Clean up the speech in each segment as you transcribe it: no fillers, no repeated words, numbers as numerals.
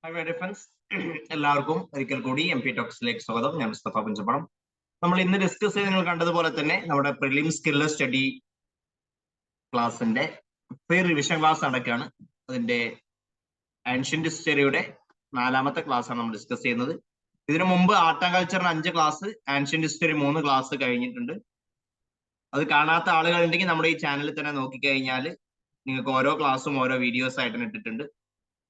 Hi friends, എല്ലാവർക്കും ഒരിക്കൽ കൂടി MP ടോക്സിലേക്ക് സ്വാഗതം. ഞാൻ മുസ്തഫ പഞ്ചപ്പണം. നമ്മൾ ഇന്ന് ഡിസ്കസ് ചെയ്ത് നിങ്ങൾ കണ്ടതുപോലെ തന്നെ നമ്മുടെ പ്രിലിം സ്കിൽ സ്റ്റഡി ക്ലാസിന്റെ പ്രീ റിവിഷൻ ക്ലാസ് നടക്കുകയാണ്. അതിന്റെ ആൻഷ്യന്റ് ഹിസ്റ്ററിയുടെ 4ാമത്തെ ക്ലാസ് ആണ് നമ്മൾ ഡിസ്കസ് ചെയ്യുന്നത്. ഇതിനു മുമ്പ് ആർട്ട് ആൻഡ് കൾച്ചറിന് 5 ക്ലാസ്, ആൻഷ്യന്റ് ഹിസ്റ്ററി 3 ക്ലാസ് കഴിഞ്ഞിട്ടുണ്ട്. അത് കാണാത്ത ആളുകളുണ്ടെങ്കിൽ നമ്മുടെ ഈ ചാനലിൽ തന്നെ നോക്കിക്കഴിഞ്ഞാൽ നിങ്ങൾക്ക് ഓരോ ക്ലാസ്സും ഓരോ വീഡിയോസ് ആയിട്ട് ഇട്ടിട്ടുണ്ട്.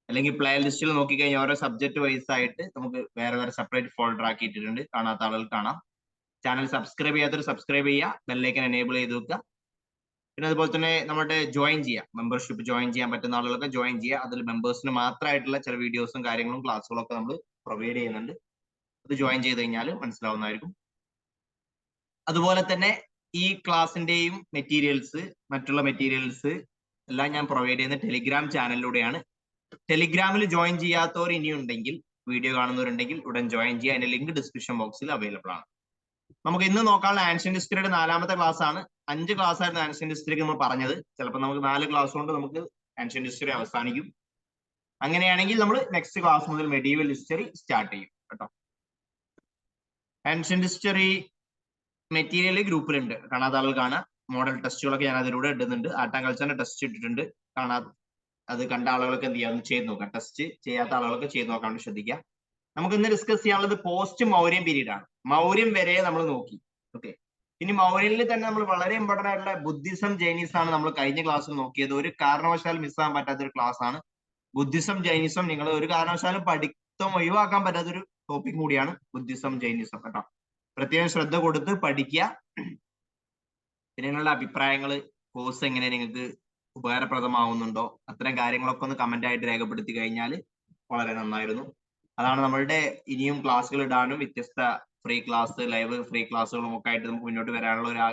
അല്ലെങ്കിൽ പ്ലേ ലിസ്റ്റിൽ നോക്കിക്കഴിഞ്ഞാൽ ഓരോ സബ്ജക്ട് വൈസ് ആയിട്ട് നമുക്ക് വേറെ വേറെ സെപ്പറേറ്റ് ഫോൾഡർ ആക്കിയിട്ടുണ്ട്. കാണാത്ത ആളുകൾ കാണാം. ചാനൽ സബ്സ്ക്രൈബ് ചെയ്യാത്തവർ സബ്സ്ക്രൈബ് ചെയ്യുക, ബെല്ലൈക്കൻ എനേബിൾ ചെയ്ത് വെക്കുക. പിന്നെ അതുപോലെ തന്നെ നമ്മുടെ ജോയിൻ ചെയ്യാം, മെമ്പർഷിപ്പ് ജോയിൻ ചെയ്യാൻ പറ്റുന്ന ആളുകളൊക്കെ ജോയിൻ ചെയ്യുക. അതിൽ മെമ്പേഴ്സിന് മാത്രമായിട്ടുള്ള ചില വീഡിയോസും കാര്യങ്ങളും ക്ലാസ്സുകളും ഒക്കെ നമ്മൾ പ്രൊവൈഡ് ചെയ്യുന്നുണ്ട്. അത് ജോയിൻ ചെയ്ത് കഴിഞ്ഞാൽ മനസ്സിലാവുന്നതായിരിക്കും. അതുപോലെ തന്നെ ഈ ക്ലാസിന്റെയും മെറ്റീരിയൽസ്, മറ്റുള്ള മെറ്റീരിയൽസ് എല്ലാം ഞാൻ പ്രൊവൈഡ് ചെയ്യുന്ന ടെലിഗ്രാം ചാനലിലൂടെയാണ്. ടെലിഗ്രാമിൽ ജോയിൻ ചെയ്യാത്തവർ ഇനിയുണ്ടെങ്കിൽ, വീഡിയോ കാണുന്നവരുണ്ടെങ്കിൽ ഉടൻ ജോയിൻ ചെയ്യുക. അതിന്റെ ലിങ്ക് ഡിസ്ക്രിപ്ഷൻ ബോക്സിൽ അവൈലബിൾ ആണ്. നമുക്ക് ഇന്ന് നോക്കാനുള്ള ആൻഷ്യന്റ് ഹിസ്റ്ററിയുടെ 4ാമത്തെ ക്ലാസ് ആണ്. 5 ക്ലാസ് ആയിരുന്നു ആൻഷ്യന്റ് ഹിസ്റ്ററിക്ക് നമ്മൾ പറഞ്ഞത്. ചിലപ്പോൾ നമുക്ക് 4 ക്ലാസ് കൊണ്ട് നമുക്ക് ആൻഷ്യന്റ് ഹിസ്റ്ററി അവസാനിക്കും. അങ്ങനെയാണെങ്കിൽ നമ്മൾ നെക്സ്റ്റ് ക്ലാസ് മുതൽ മെഡീവൽ ഹിസ്റ്ററി സ്റ്റാർട്ട് ചെയ്യും കേട്ടോ. ആൻഷ്യന്റ് ഹിസ്റ്ററി മെറ്റീരിയൽ ഗ്രൂപ്പിലുണ്ട്, കാണാത്ത ആളുകൾ കാണാം. മോഡൽ ടെസ്റ്റുകളൊക്കെ ഞാൻ അതിലൂടെ ഇടുന്നുണ്ട്. ആർട്ട് ആൻഡ് കൾച്ചറിന്റെ ടെസ്റ്റ് ഇട്ടിട്ടുണ്ട്. അത് കണ്ട ആളുകളൊക്കെ എന്ത് ചെയ്യാം, ചെയ്ത് നോക്കാം. ടെസ്റ്റ് ചെയ്യാത്ത ആളുകളൊക്കെ ചെയ്ത് നോക്കാൻ വേണ്ടി ശ്രദ്ധിക്കുക. നമുക്ക് ഇന്ന് ഡിസ്കസ് ചെയ്യാനുള്ളത് പോസ്റ്റ് മൗര്യൻ പീരീഡ് ആണ്. മൗര്യൻ വരെ നമ്മൾ നോക്കി. ഓക്കെ, ഇനി മൗര്യനിൽ തന്നെ നമ്മൾ വളരെ ഇമ്പോർട്ടന്റ് ആയിട്ടുള്ള ബുദ്ധിസം ജൈനിസം ആണ് നമ്മൾ കഴിഞ്ഞ ക്ലാസ്സിൽ നോക്കിയത്. ഒരു കാരണവശാലും മിസ്സാകാൻ പറ്റാത്തൊരു ക്ലാസ് ആണ് ബുദ്ധിസം ജൈനിസം. നിങ്ങൾ ഒരു കാരണവശാലും പഠിത്തം ഒഴിവാക്കാൻ പറ്റാത്തൊരു ടോപ്പിക് കൂടിയാണ് ബുദ്ധിസം ജൈനിസം കേട്ടോ. പ്രത്യേകം ശ്രദ്ധ കൊടുത്ത് പഠിക്കുക. പിന്നെ നിങ്ങളുടെ അഭിപ്രായങ്ങൾ, കോഴ്സ് എങ്ങനെ നിങ്ങൾക്ക് ഉപകാരപ്രദമാവുന്നുണ്ടോ, അത്തരം കാര്യങ്ങളൊക്കെ ഒന്ന് കമന്റ് ആയിട്ട് രേഖപ്പെടുത്തി കഴിഞ്ഞാൽ വളരെ നന്നായിരുന്നു. അതാണ് നമ്മളുടെ ഇനിയും ക്ലാസ്സുകൾ ഇടാനും വ്യത്യസ്ത ഫ്രീ ക്ലാസ്, ലൈവ് ഫ്രീ ക്ലാസ്സുകളും ഒക്കെ ആയിട്ട് നമുക്ക് മുന്നോട്ട് വരാനുള്ള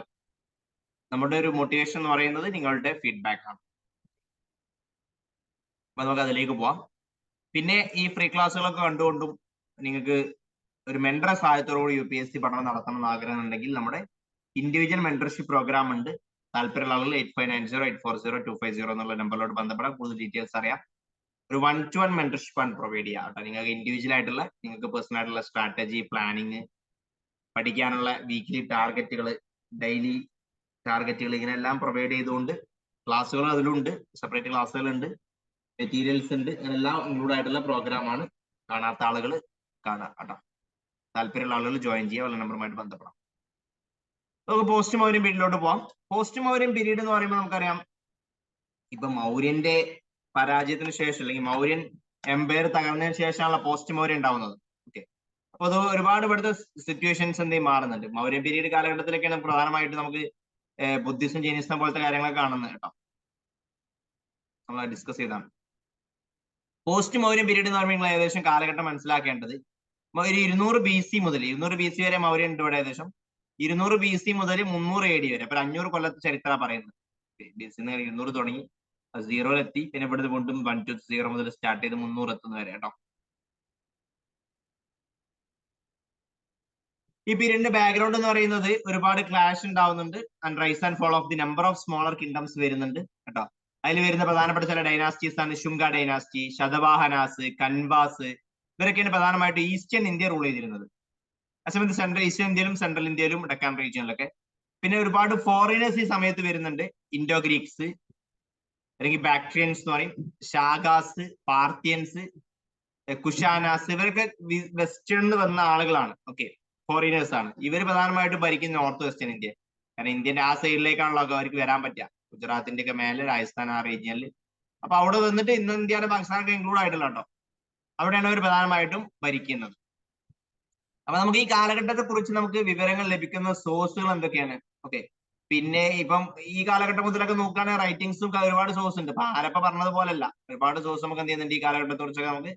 നമ്മുടെ ഒരു മോട്ടിവേഷൻ എന്ന് പറയുന്നത് നിങ്ങളുടെ ഫീഡ്ബാക്ക് ആണ്. അപ്പൊ നമുക്ക് അതിലേക്ക് പോവാം. പിന്നെ ഈ ഫ്രീ ക്ലാസ്സുകളൊക്കെ കണ്ടുകൊണ്ടും നിങ്ങൾക്ക് ഒരു മെന്റർ സഹായത്തോടുകൂടി UPSC പഠനം നടത്തണം എന്ന് ആഗ്രഹം ഉണ്ടെങ്കിൽ നമ്മുടെ ഇൻഡിവിജ്വൽ മെന്റർഷിപ്പ് പ്രോഗ്രാം ഉണ്ട്. താല്പര്യമുള്ള ആളുകൾ 8590840250 എന്നുള്ള നമ്പറിലോട്ട് ബന്ധപ്പെടാം. കൂടുതൽ ഡീറ്റെയിൽസ് അറിയാം. ഒരു 1-to-1 മെന്റർഷിപ്പ് ആണ് പ്രൊവൈഡ് ചെയ്യുക കേട്ടോ. നിങ്ങൾക്ക് ഇൻഡിവിജ്വൽ ആയിട്ടുള്ള, നിങ്ങൾക്ക് പേഴ്സണൽ ആയിട്ടുള്ള സ്ട്രാറ്റജി, പ്ലാനിങ്, പഠിക്കാനുള്ള വീക്ക്ലി ടാർഗറ്റുകൾ, ഡെയിലി ടാർഗറ്റുകൾ, ഇങ്ങനെയെല്ലാം പ്രൊവൈഡ് ചെയ്തുകൊണ്ട് ക്ലാസ്സുകൾ അതിലുണ്ട്, സെപ്പറേറ്റ് ക്ലാസ്സുകൾ ഉണ്ട്, മെറ്റീരിയൽസ് ഉണ്ട്. ഇങ്ങനെല്ലാം ഇൻക്ലൂഡ് ആയിട്ടുള്ള പ്രോഗ്രാമാണ്. കാണാത്ത ആളുകൾ കാണാം കേട്ടോ. താല്പര്യമുള്ള ആളുകൾ ജോയിൻ ചെയ്യുക, ഉള്ള നമ്പറുമായിട്ട് ബന്ധപ്പെടാം. നമുക്ക് പോസ്റ്റ് മൗര്യൻ പീരീഡിലോട്ട് പോവാം. പോസ്റ്റ് മൗര്യൻ പീരീഡ് എന്ന് പറയുമ്പോൾ നമുക്കറിയാം, ഇപ്പൊ മൗര്യന്റെ പരാജയത്തിന് ശേഷം അല്ലെങ്കിൽ മൗര്യൻ എംപയർ തകർന്നതിന് ശേഷമാണല്ലോ പോസ്റ്റ് മൗര്യൻ ഉണ്ടാവുന്നത്. ഓക്കെ, അപ്പൊ അത് ഒരുപാട് ഇവിടുത്തെ സിറ്റുവേഷൻസ് എന്തെങ്കിലും മാറുന്നുണ്ട്. മൗര്യൻ പീരീഡ് കാലഘട്ടത്തിലൊക്കെയാണ് പ്രധാനമായിട്ട് നമുക്ക് ബുദ്ധിസം ജൈനിസം പോലത്തെ കാര്യങ്ങളൊക്കെ കാണുന്നത് കേട്ടോ. നമ്മൾ ഡിസ്കസ് ചെയ്താണ്. പോസ്റ്റ് മൗര്യൻ പീരീഡ് എന്ന് പറയുമ്പോൾ ഏകദേശം കാലഘട്ടം മനസ്സിലാക്കേണ്ടത് ഒരു 200 BC മുതൽ 200 BC വരെ മൗര്യൻ ഉണ്ട് ഇവിടെ. ഏകദേശം 200 BC മുതൽ 300 AD വരെ. അപ്പൊ 500 കൊല്ലത്തെ ചരിത്രം പറയുന്നത്. BC 200 തുടങ്ങി, 0 എത്തി, പിന്നെ ഇവിടുന്ന് വീണ്ടും 1 to 0 മുതൽ സ്റ്റാർട്ട് ചെയ്ത് 300 എത്തുന്ന വരെ കേട്ടോ. ഈ പീരീഡിന്റെ ബാക്ക്ഗ്രൗണ്ട് എന്ന് പറയുന്നത് ഒരുപാട് ക്ലാഷ് ഉണ്ടാവുന്നുണ്ട്. And rise and fall of the number of smaller kingdoms വരുന്നുണ്ട് കേട്ടോ. അതിൽ വരുന്ന പ്രധാനപ്പെട്ട ചില ഡൈനാസ്റ്റീസ് ആണ് ശുംഗ ഡൈനാസ്റ്റി, ശതവാഹനാസ്, കൻവാസ്. ഇവരൊക്കെയാണ് പ്രധാനമായിട്ട് ഈസ്റ്റേൺ ഇന്ത്യ റൂൾ ചെയ്തിരുന്നത്. അതേസമയത്ത് സെൻട്രൽ ഈസ്റ്റേൺ ഇന്ത്യയിലും സെൻട്രൽ ഇന്ത്യയിലും ഡെക്കാൻ റീജിയനിലൊക്കെ പിന്നെ ഒരുപാട് ഫോറിനേഴ്സ് ഈ സമയത്ത് വരുന്നുണ്ട്. ഇൻഡോ ഗ്രീക്സ് അല്ലെങ്കിൽ ബാക്ട്രിയൻസ് എന്ന് പറയും, ഷാഗാസ്, പാർത്തിയൻസ്, കുഷാനാസ്. ഇവരൊക്കെ വെസ്റ്റേണിൽ വന്ന ആളുകളാണ്. ഓക്കെ, ഫോറിനേഴ്സ് ആണ്. ഇവർ പ്രധാനമായിട്ടും ഭരിക്കുന്ന നോർത്ത് വെസ്റ്റേൺ ഇന്ത്യ. കാരണം ഇന്ത്യന്റെ ആ സൈഡിലേക്കാണല്ലോ അവർക്ക് വരാൻ പറ്റുക. ഗുജറാത്തിന്റെ ഒക്കെ മേലെ, രാജസ്ഥാൻ ആ റീജിയനിൽ. അപ്പൊ അവിടെ വന്നിട്ട് ഇന്ന് ഇന്ത്യയുടെ പാകിസ്ഥാനൊക്കെ ഇൻക്ലൂഡ് ആയിട്ടുള്ള കേട്ടോ. അവിടെയാണ് അവർ പ്രധാനമായിട്ടും ഭരിക്കുന്നത്. അപ്പൊ നമുക്ക് ഈ കാലഘട്ടത്തെ കുറിച്ച് നമുക്ക് വിവരങ്ങൾ ലഭിക്കുന്ന സോഴ്സുകൾ എന്തൊക്കെയാണ്? ഓക്കെ, പിന്നെ ഇപ്പം ഈ കാലഘട്ടം മുതലൊക്കെ നോക്കുകയാണെങ്കിൽ റൈറ്റിംഗ്സും ഒരുപാട് സോഴ്സ് ഉണ്ട്. ഇപ്പൊ ആരപ്പ പറഞ്ഞതുപോലല്ല, ഒരുപാട് സോഴ്സ് നമുക്ക് എന്ത് ചെയ്യുന്നുണ്ട് ഈ കാലഘട്ടത്തെ കുറിച്ചൊക്കെ നമുക്ക്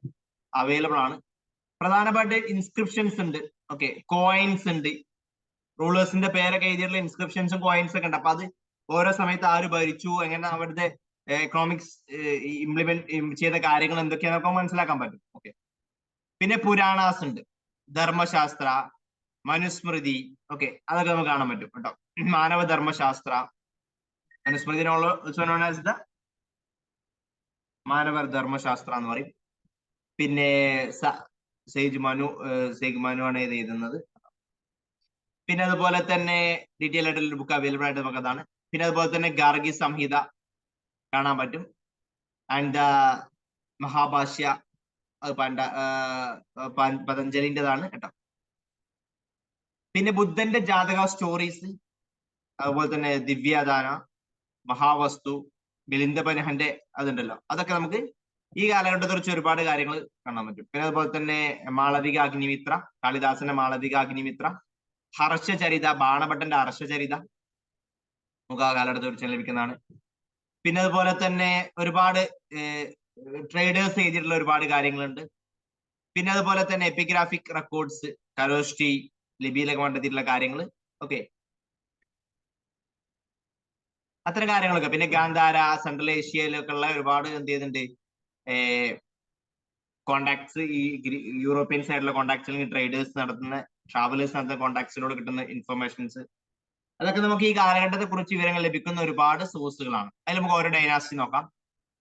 അവൈലബിൾ ആണ്. പ്രധാനമായിട്ട് ഇൻസ്ക്രിപ്ഷൻസ് ഉണ്ട്. ഓക്കെ, കോയിൻസ് ഉണ്ട്. റൂളേഴ്സിന്റെ പേരൊക്കെ എഴുതിയിട്ടുള്ള ഇൻസ്ക്രിപ്ഷൻസും കോയിൻസ് ഒക്കെ ഉണ്ട്. അപ്പൊ അത് ഓരോ സമയത്ത് ആര് ഭരിച്ചു, എങ്ങനെ അവരുടെ എക്കണോമിക്സ് ഇംപ്ലിമെന്റ് ചെയ്ത കാര്യങ്ങൾ എന്തൊക്കെയാണെന്നൊക്കെ മനസ്സിലാക്കാൻ പറ്റും. ഓക്കെ, പിന്നെ പുരാണാസ് ഉണ്ട്, ധർമ്മശാസ്ത്ര, മനുസ്മൃതി. ഓക്കെ, അതൊക്കെ നമുക്ക് കാണാൻ പറ്റും കേട്ടോ. മാനവ ധർമ്മശാസ്ത്ര, മനുസ്മൃതിനുള്ള മാനവ ധർമ്മശാസ്ത്ര എന്ന് പറയും. പിന്നെ സേജ് മനു ആണ് ഇത് എഴുതുന്നത്. പിന്നെ അതുപോലെ തന്നെ ഡീറ്റെയിൽ ആയിട്ടുള്ള ബുക്ക് അവൈലബിൾ ആയിട്ട് നമുക്ക് അതാണ്. പിന്നെ അതുപോലെ തന്നെ ഗാർഗി സംഹിത കാണാൻ പറ്റും. ആൻഡ് മഹാഭാഷ്യ പതഞ്ജലിൻ്റെതാണ് കേട്ടോ. പിന്നെ ബുദ്ധന്റെ ജാതക സ്റ്റോറീസ്, അതുപോലെ തന്നെ ദിവ്യദാന, മഹാവസ്തു, മിലിന്ദപനഹന്റെ അതുണ്ടല്ലോ, അതൊക്കെ നമുക്ക് ഈ കാലഘട്ടത്തെ കുറിച്ച് ഒരുപാട് കാര്യങ്ങൾ കാണാൻ പറ്റും. പിന്നെ അതുപോലെ തന്നെ മാളവിക അഗ്നിമിത്ര, കാളിദാസന്റെ മാളവിക അഗ്നിമിത്ര, ഹർഷചരിത, ബാണഭട്ടന്റെ ഹർഷചരിത നമുക്ക് ആ കാലഘട്ടത്തെ കുറിച്ച് ലഭിക്കുന്നതാണ്. പിന്നെ അതുപോലെ തന്നെ ഒരുപാട് ട്രേഡേഴ്സ് എഴുതിയിട്ടുള്ള ഒരുപാട് കാര്യങ്ങളുണ്ട്. പിന്നെ അതുപോലെ തന്നെ എപ്പിഗ്രാഫിക് റെക്കോർഡ്സ്, കരോഷ്ടി ലിപിയിലൊക്കെ കണ്ടെത്തിയിട്ടുള്ള കാര്യങ്ങൾ, ഓക്കെ, അത്തരം കാര്യങ്ങളൊക്കെ. പിന്നെ ഗാന്ധാര, സെൻട്രൽ ഏഷ്യയിലൊക്കെ ഉള്ള ഒരുപാട് എന്ത് ചെയ്യുന്നുണ്ട് കോണ്ടാക്ട്സ്, ഈ യൂറോപ്യൻ സൈഡിലുള്ള കോണ്ടാക്ട്സ്, അല്ലെങ്കിൽ ട്രേഡേഴ്സ് നടത്തുന്ന, ട്രാവലേഴ്സ് നടത്തുന്ന കോണ്ടാക്ട്സിലൂടെ കിട്ടുന്ന ഇൻഫർമേഷൻസ്, അതൊക്കെ നമുക്ക് ഈ കാലഘട്ടത്തെ കുറിച്ച് വിവരങ്ങൾ ലഭിക്കുന്ന ഒരുപാട് സോഴ്സുകളാണ്. അതിൽ നമുക്ക് ഓരോ ഡൈനാസ്റ്റി നോക്കാം.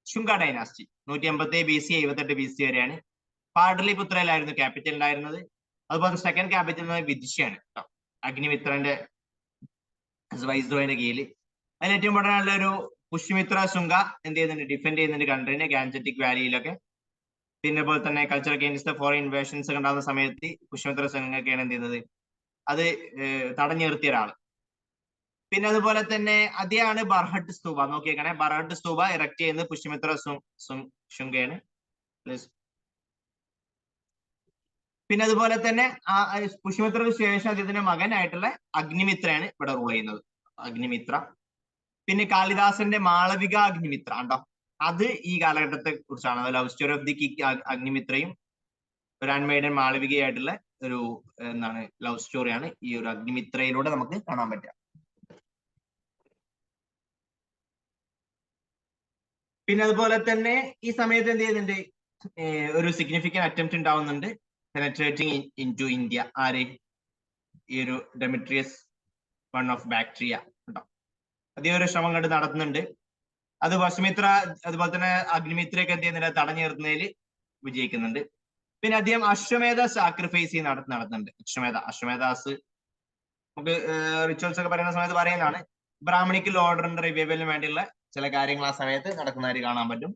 ശുംഗ ഡൈനാസ്റ്റി 187 BC 78 BC വരെയാണ്. പാടലിപുത്രയിലായിരുന്നു ക്യാപിറ്റൽ ഉണ്ടായിരുന്നത്. അതുപോലെ സെക്കൻഡ് ക്യാപിറ്റൽ വിദിഷയാണ് കേട്ടോ, അഗ്നിമിത്രന്റെ വൈസ്രോയിന്റെ കീഴിൽ. അതിൽ ഏറ്റവും ഇമ്പോർട്ടൻ്റ് ഒരു പുഷ്യമിത്ര ശുംഗ എന്ത് ചെയ്യുന്നുണ്ട്, ഡിഫെൻഡ് ചെയ്യുന്നുണ്ട് കൺട്രീനെ ഗാൻജറ്റിക് വാലിയിലൊക്കെ. പിന്നെ പോലെ തന്നെ കൾച്ചർ അഗെയിൻസ്റ്റ് ഫോറിൻ ഇൻവേഷൻസ് ഒക്കെ ഉണ്ടാകുന്ന സമയത്ത് പുഷ്യമിത്ര ശുംഗയൊക്കെയാണ് എന്ത് ചെയ്യുന്നത്, അത് തടഞ്ഞു നിർത്തിയ ഒരാൾ. പിന്നെ അതുപോലെ തന്നെ അദ്ദേഹമാണ് ബർഹട്ട് സ്തൂപ. നോക്കിയേക്കണേ, ബർഹട്ട് സ്തൂപ ഇറക്ട് ചെയ്യുന്നത് പുഷ്യമിത്ര ശുംഗയാണ്. പിന്നെ അതുപോലെ തന്നെ ആ പുഷ്യമിത്രക്ക് ശേഷം അദ്ദേഹത്തിന്റെ മകനായിട്ടുള്ള അഗ്നിമിത്രയാണ് ഇവിടെ റൂൾ ചെയ്യുന്നത്, അഗ്നിമിത്ര. പിന്നെ കാളിദാസന്റെ മാളവിക അഗ്നിമിത്ര ഉണ്ടോ, അത് ഈ കാലഘട്ടത്തെ കുറിച്ചാണ്. ലവ് സ്റ്റോറി ഓഫ് ദി കിക്ക് അഗ്നിമിത്രയും ഒരു അൺമെയ്ഡൻ മാളവികയായിട്ടുള്ള ഒരു എന്താണ് ലവ് സ്റ്റോറിയാണ് ഈ ഒരു അഗ്നിമിത്രയിലൂടെ നമുക്ക് കാണാൻ പറ്റുക. പിന്നെ അതുപോലെ തന്നെ ഈ സമയത്ത് എന്ത് ചെയ്യുന്നുണ്ട്, ഒരു സിഗ്നിഫിക്കന്റ് അറ്റംപ്റ്റ് ഉണ്ടാവുന്നുണ്ട് പെനട്രേറ്റിംഗ് ഇൻ ടു ഇന്ത്യ. ആര്, ഈ ഒരു ഡെമിട്രിയസ് വൺ ഓഫ് ബാക്ടീരിയ ഉണ്ടോ, അതേ ഒരു ശ്രമം കണ്ട് നടത്തുന്നുണ്ട്. അത് വസുമിത്ര അതുപോലെ തന്നെ അഗ്നിമിത്രയൊക്കെ എന്ത് ചെയ്യുന്നില്ല, തടഞ്ഞു നിർത്തുന്നതിൽ വിജയിക്കുന്നുണ്ട്. പിന്നെ അദ്ദേഹം അശ്വമേധ സാക്രിഫൈസ് നടത്തുന്നുണ്ട്. അശ്വമേധാസ് നമുക്ക് റിച്വൽസ് ഒക്കെ പറയുന്ന സമയത്ത് പറയുന്നതാണ്. ബ്രാഹ്മണിക്കൽ ഓർഡറിന്റെ റിവൈവലിന് വേണ്ടിയുള്ള ചില കാര്യങ്ങൾ ആ സമയത്ത് നടക്കുന്നതായിട്ട് കാണാൻ പറ്റും.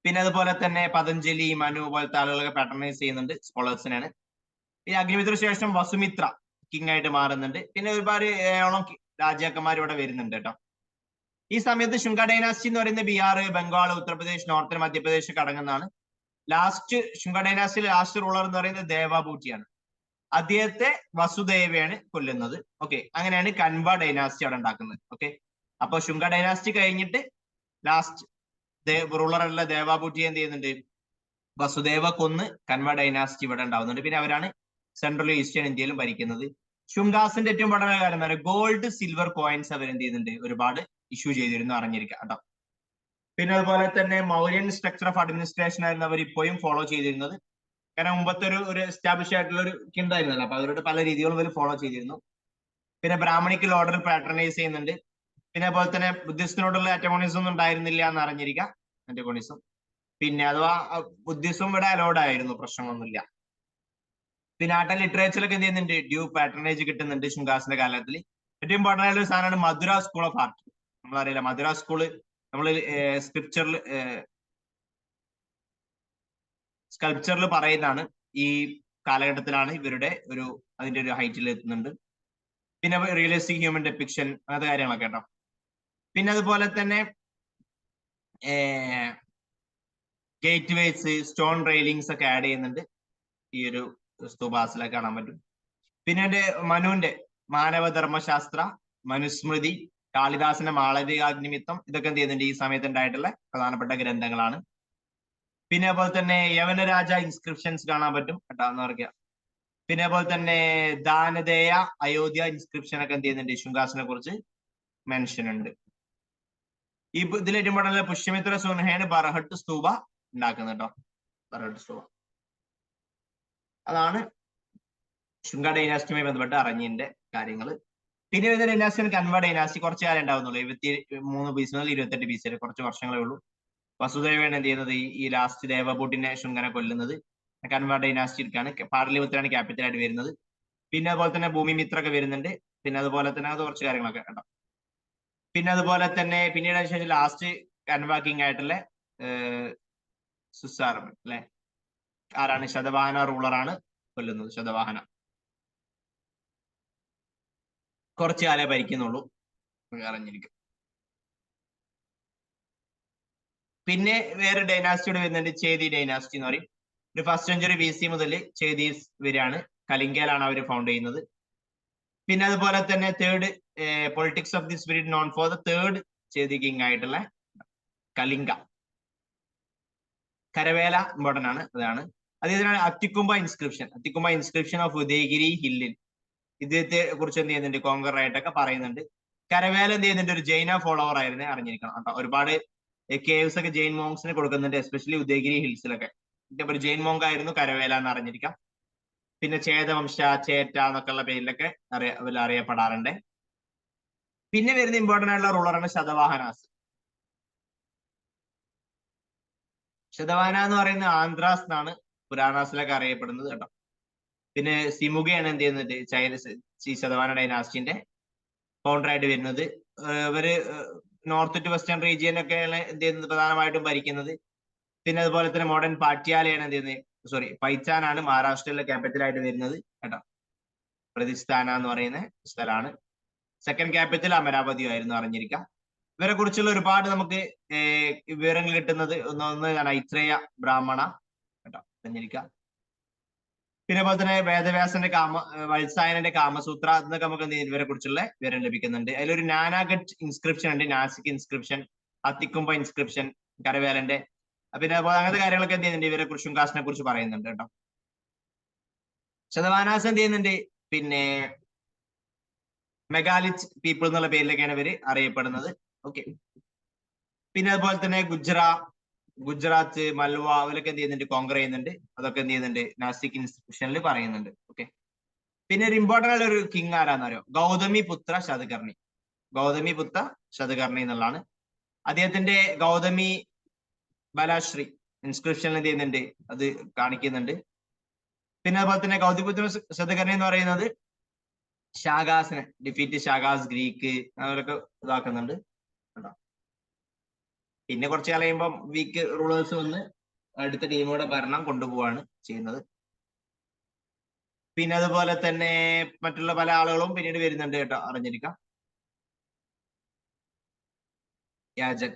പിന്നെ അതുപോലെ തന്നെ പതഞ്ജലി, മനു പോലത്തെ ആളുകളൊക്കെ പാട്രണൈസ് ചെയ്യുന്നുണ്ട് സ്കോളേഴ്സിനാണ്. ഈ അഗ്നിമിത്രയ്ക്ക് ശേഷം വസുമിത്ര കിങ് ആയിട്ട് മാറുന്നുണ്ട്. പിന്നെ ഒരുപാട് ഏഴോളം രാജാക്കന്മാർ ഇവിടെ വരുന്നുണ്ട് കേട്ടോ. ഈ സമയത്ത് ശുംഗ ഡൈനാസ്റ്റി എന്ന് പറയുന്നത് ബീഹാർ, ബംഗാൾ, ഉത്തർപ്രദേശ്, നോർത്തേൺ മധ്യപ്രദേശ് ഒക്കെ അടങ്ങുന്നതാണ്. ലാസ്റ്റ് ശുംഗ ഡൈനാസ്റ്റിയിൽ ലാസ്റ്റ് റൂളർ എന്ന് പറയുന്നത് ദേവഭൂതിയാണ്. അദ്ദേഹത്തെ വസുദേവയാണ് കൊല്ലുന്നത്. ഓക്കെ, അങ്ങനെയാണ് കൻവ ഡൈനാസ്റ്റി അവിടെ ഉണ്ടാക്കുന്നത്. ഓക്കെ, അപ്പൊ ശുംഗ ഡൈനാസ്റ്റി കഴിഞ്ഞിട്ട് ലാസ്റ്റ് റൂളറുള്ള ദേവഭൂതിയെ എന്ത് ചെയ്യുന്നുണ്ട്, വസുദേവ കൊന്ന് കൻവ ഡൈനാസ്റ്റി ഇവിടെ ഉണ്ടാവുന്നുണ്ട്. പിന്നെ അവരാണ് സെൻട്രൽ ഈസ്റ്റേൺ ഇന്ത്യയിലും ഭരിക്കുന്നത്. ശുംഗാസിന്റെ ഏറ്റവും പഠന കാര്യം എന്ന് പറയുന്നത് ഗോൾഡ് സിൽവർ കോയിൻസ് അവർ എന്ത് ചെയ്യുന്നുണ്ട്, ഒരുപാട് ഇഷ്യൂ ചെയ്തിരുന്നു, അറിഞ്ഞിരിക്കാം കേട്ടോ. പിന്നെ അതുപോലെ തന്നെ മൗര്യൻ സ്ട്രക്ചർ ഓഫ് അഡ്മിനിസ്ട്രേഷൻ ആയിരുന്നു അവർ ഇപ്പോഴും ഫോളോ ചെയ്തിരുന്നത്. കാരണം മുമ്പത്തെ ഒരു എസ്റ്റാബ്ലിഷ് ആയിട്ടുള്ള ഒരു ഉണ്ടായിരുന്നല്ലോ, അപ്പൊ അവരുടെ പല രീതികളും ഇവർ ഫോളോ ചെയ്തിരുന്നു. പിന്നെ ബ്രാഹ്മണിക്കൽ ഓർഡർ പാട്രണൈസ് ചെയ്യുന്നുണ്ട്. പിന്നെ അതുപോലെ തന്നെ ബുദ്ധിസ്റ്റിനോടുള്ള അറ്റഗോണിസം ഒന്നും ഉണ്ടായിരുന്നില്ല എന്ന് അറിഞ്ഞിരിക്കാം, അറ്റഗോണിസം. പിന്നെ അഥവാ ബുദ്ധിസം ഇവിടെ അലോഡ് ആയിരുന്നു, പ്രശ്നമൊന്നുമില്ല. പിന്നെ ആട്ട ലിറ്ററേച്ചറിലൊക്കെ എന്ത് ചെയ്യുന്നുണ്ട്, ഡ്യൂ പാട്രണേജ് കിട്ടുന്നുണ്ട് ശുംഗാസിന്റെ കാലത്തിൽ. ഏറ്റവും ഇമ്പോർട്ടൻ്റ് ആയിട്ടുള്ള ഒരു സാധനമാണ് മധുര സ്കൂൾ ഓഫ് ആർട്ട്. നമ്മളറിയില്ല, മധുര സ്കൂള് നമ്മൾ സ്കൾപ്ചറിൽ പറയുന്നതാണ്. ഈ കാലഘട്ടത്തിലാണ് ഇവരുടെ അതിന്റെ ഒരു ഹൈറ്റിൽ എത്തുന്നുണ്ട്. പിന്നെ റിയലിസ്റ്റിക് ഹ്യൂമൻ ഡെപ്പിക്ഷൻ, അങ്ങനത്തെ കാര്യങ്ങളൊക്കെ കേട്ടോ. പിന്നെ അതുപോലെ തന്നെ ഗേറ്റ് വേസ്, സ്റ്റോൺ റെയിലിങ്സ് ഒക്കെ ആഡ് ചെയ്യുന്നുണ്ട് ഈ ഒരു സ്തൂപാസിലൊക്കെ കാണാൻ പറ്റും. പിന്നെ മനുവിന്റെ മാനവധർമ്മശാസ്ത്ര, മനുസ്മൃതി, കാളിദാസന്റെ മാളവികാഗ്നിമിത്തം, ഇതൊക്കെ എന്ത് ചെയ്യുന്നുണ്ട് ഈ സമയത്ത് ഉണ്ടായിട്ടുള്ള പ്രധാനപ്പെട്ട ഗ്രന്ഥങ്ങളാണ്. പിന്നെ അതുപോലെ തന്നെ യവനരാജ ഇൻസ്ക്രിപ്ഷൻസ് കാണാൻ പറ്റും കേട്ടോ എന്ന് പറയുക. പിന്നെ അതുപോലെ തന്നെ ദാനദേയ, അയോധ്യ ഇൻസ്ക്രിപ്ഷൻ ഒക്കെ എന്ത് ചെയ്യുന്നുണ്ട്, ശുംഗാസിനെ കുറിച്ച് മെൻഷൻ ഉണ്ട്. ഈ ഇതിലേറ്റവും കൂടുതൽ പുഷ്യമിത്ര സുൻഹയാണ് ബർഹട്ട് സ്തൂപ ഉണ്ടാക്കുന്നത് കേട്ടോ, ബർഹട്ട് സ്തൂപ. അതാണ് ശുംഗ ഡൈനാസ്റ്റിയുമായി ബന്ധപ്പെട്ട് അറിഞ്ഞതിന്റെ കാര്യങ്ങൾ. പിന്നെ വരുന്ന ഡൈനാസ്റ്റിയാണ് കൻവ ഡൈനാസ്റ്റി. കുറച്ച് കാലം ഉണ്ടാവുന്നുള്ളൂ, 73 BC മുതൽ 28 BC വരെ, കുറച്ച് വർഷങ്ങളേ ഉള്ളൂ. വസുദേവയാണ് എന്ത് ചെയ്യുന്നത് ഈ ലാസ്റ്റ് ദേവഭൂട്ടിനെ ശുങ്കനെ കൊല്ലുന്നത്. കൻവ ഡൈനാസ്റ്റിക്കാണ്. പാടലിപുത്രമാണ് ക്യാപിറ്റൽ ആയിട്ട് വരുന്നത്. പിന്നെ അതുപോലെ തന്നെ ഭൂമിമിത്ര ഒക്കെ വരുന്നുണ്ട്. പിന്നെ അതുപോലെ തന്നെ അത് കുറച്ച് കാര്യങ്ങളൊക്കെ കേട്ടോ. പിന്നെ അതുപോലെ തന്നെ പിന്നീട് അതിനുശേഷം ലാസ്റ്റ് കൻവ കിങ് ആയിട്ടുള്ള സുസാർ അല്ലെ, ആരാണ്? ശതവാഹന റൂളറാണ് കൊല്ലുന്നത്. ശതവാഹന കുറച്ചു കാലേ ഭരിക്കുന്നുള്ളൂ, അറിഞ്ഞിരിക്കും. പിന്നെ വേറെ ഡൈനാസ്റ്റിയോട് വരുന്നുണ്ട്, ചേതി ഡൈനാസ്റ്റി എന്ന് പറയും. ഒരു 1st സെഞ്ചുറി BC മുതൽ ചേതീസ് വരെയാണ്. കലിംഗയിലാണ് അവർ ഫൗണ്ട് ചെയ്യുന്നത്. പിന്നെ അതുപോലെ തന്നെ third politics of the spirit known for the third Chedi king ആയിട്ടുള്ള കലിംഗ. കരവേല ഇമ്പോർട്ടന്റ് ആണ്, അതാണ്. അതേതാണ് Hathigumpha inscription. Hathigumpha inscription of Udayagiri ഹില്ലിൽ ഇദ്ദേഹത്തെ കുറിച്ച് എന്ത് ചെയ്യുന്നുണ്ട്, കോങ്കർ ആയിട്ടൊക്കെ പറയുന്നുണ്ട്. കരവേല എന്ത് ചെയ്യുന്നുണ്ട്, ഒരു ജൈന ഫോളോവർ ആയിരുന്നു, അറിഞ്ഞിരിക്കണം കേട്ടോ. ഒരുപാട് കേവ്സ് ഒക്കെ ജെയിൻ മോങ്സിന് കൊടുക്കുന്നുണ്ട്, എസ്പെഷ്യലി ഉദയഗിരി ഹിൽസിലൊക്കെ. ഒരു ജെയിൻ മോങ്ക് ആയിരുന്നു കരവേല എന്ന് അറിഞ്ഞിരിക്കാം. പിന്നെ ചേതവംശ, ചേറ്റ എന്നൊക്കെയുള്ള പേരിലൊക്കെ അറിയപ്പെടാറുണ്ട്. പിന്നെ വരുന്ന ഇമ്പോർട്ടന്റ് ആയിട്ടുള്ള റൂളറാണ് ശതവാഹനാസ്. ശതവാഹന എന്ന് പറയുന്നത് ആന്ധ്രാസ് എന്നാണ് പുരാണാസിലൊക്കെ അറിയപ്പെടുന്നത് കേട്ടോ. പിന്നെ സിമുഖയാണ് എന്ത് ചെയ്യുന്നത്, ശതവാഹന ഡൈനാസ്റ്റിന്റെ ഫൗണ്ടർ ആയിട്ട് വരുന്നത്. ഇവര് നോർത്ത് ടു വെസ്റ്റേൺ റീജിയൻ ഒക്കെയാണ് എന്ത് ചെയ്യുന്നത്, പ്രധാനമായിട്ടും ഭരിക്കുന്നത്. പിന്നെ അതുപോലെ തന്നെ മോഡേൺ പാട്യാലയാണ് എന്ത് ചെയ്യുന്നത്, സോറി പൈച്ചാനാണ് മഹാരാഷ്ട്രയിലെ ക്യാപിറ്റൽ ആയിട്ട് വരുന്നത് കേട്ടോ. പ്രതിസ്ഥാന എന്ന് പറയുന്ന സ്ഥലമാണ്. സെക്കൻഡ് ക്യാപിറ്റൽ അമരാവതി ആയിരുന്നു, അറിഞ്ഞിരിക്കാം. ഇവരെ കുറിച്ചുള്ള ഒരുപാട് നമുക്ക് വിവരങ്ങൾ കിട്ടുന്നത് ഒന്ന് ഐത്രേയ ബ്രാഹ്മണ കേട്ടോ, അറിഞ്ഞിരിക്കാം. പിന്നെ അതുപോലെ തന്നെ വേദവ്യാസന്റെ വത്സായനന്റെ കാമസൂത്ര എന്നൊക്കെ നമുക്ക് എന്ത് ചെയ്യും, ഇവരെ കുറിച്ചുള്ള വിവരം ലഭിക്കുന്നുണ്ട്. അതിലൊരു നാനാഗഡ് ഇൻസ്ക്രിപ്ഷൻ ഉണ്ട്, നാസിക് ഇൻസ്ക്രിപ്ഷൻ, അത്തിക്കുംബ ഇൻസ്ക്രിപ്ഷൻ കരവേലന്റെ. പിന്നെ അങ്ങനത്തെ കാര്യങ്ങളൊക്കെ എന്ത് ചെയ്യുന്നുണ്ട്, ഇവരെ കുറിച്ചും കാസിനെ കുറിച്ച് പറയുന്നുണ്ട് കേട്ടോ. ശതവാനാസ് എന്ത് ചെയ്യുന്നുണ്ട്, പിന്നെ മെഗാലിറ്റ് പീപ്പിൾ എന്നുള്ള പേരിലൊക്കെയാണ് ഇവര് അറിയപ്പെടുന്നത്. ഓക്കെ. പിന്നെ അതുപോലെ തന്നെ ഗുജറാത്ത്, മൽവ അവരൊക്കെ എന്ത് ചെയ്യുന്നുണ്ട്, കോങ്കർ ചെയ്യുന്നുണ്ട്. അതൊക്കെ എന്ത് ചെയ്യുന്നുണ്ട്, നാസിക് ഇൻസ്ക്രിപ്ഷനിൽ പറയുന്നുണ്ട്. ഓക്കെ. പിന്നെ ഒരു ഇമ്പോർട്ടന്റ് ആയിട്ടുള്ള ഒരു കിങ് ആരാന്ന് അറിയോ, ഗൗതമി പുത്ര ശതകർണി. ഗൗതമി പുത്ര ശതകർണി എന്നുള്ളതാണ്. അദ്ദേഹത്തിന്റെ ഗൗതമി ബലാശ്രീ ഇൻസ്ക്രിപ്ഷനിൽ എന്ത് ചെയ്യുന്നുണ്ട്, അത് കാണിക്കുന്നുണ്ട്. പിന്നെ അതുപോലെ തന്നെ ഗൗതമിപുത്ര ശതകർണി എന്ന് പറയുന്നത് ഷാഗാസിനെ ഡിഫീറ്റ്, ഷാഗാസ് ഗ്രീക്ക് അവരൊക്കെ ഇതാക്കുന്നുണ്ട് കേട്ടോ. പിന്നെ കുറച്ച് കളയുമ്പം വീക്ക് റൂളേഴ്സ് വന്ന് അടുത്ത ടീമോടെ ഭരണം കൊണ്ടുപോവാണ് ചെയ്യുന്നത്. പിന്നെ അതുപോലെ തന്നെ മറ്റുള്ള പല ആളുകളും പിന്നീട് വരുന്നുണ്ട് കേട്ടോ, അറിഞ്ഞിരിക്കാം. യാജൻ,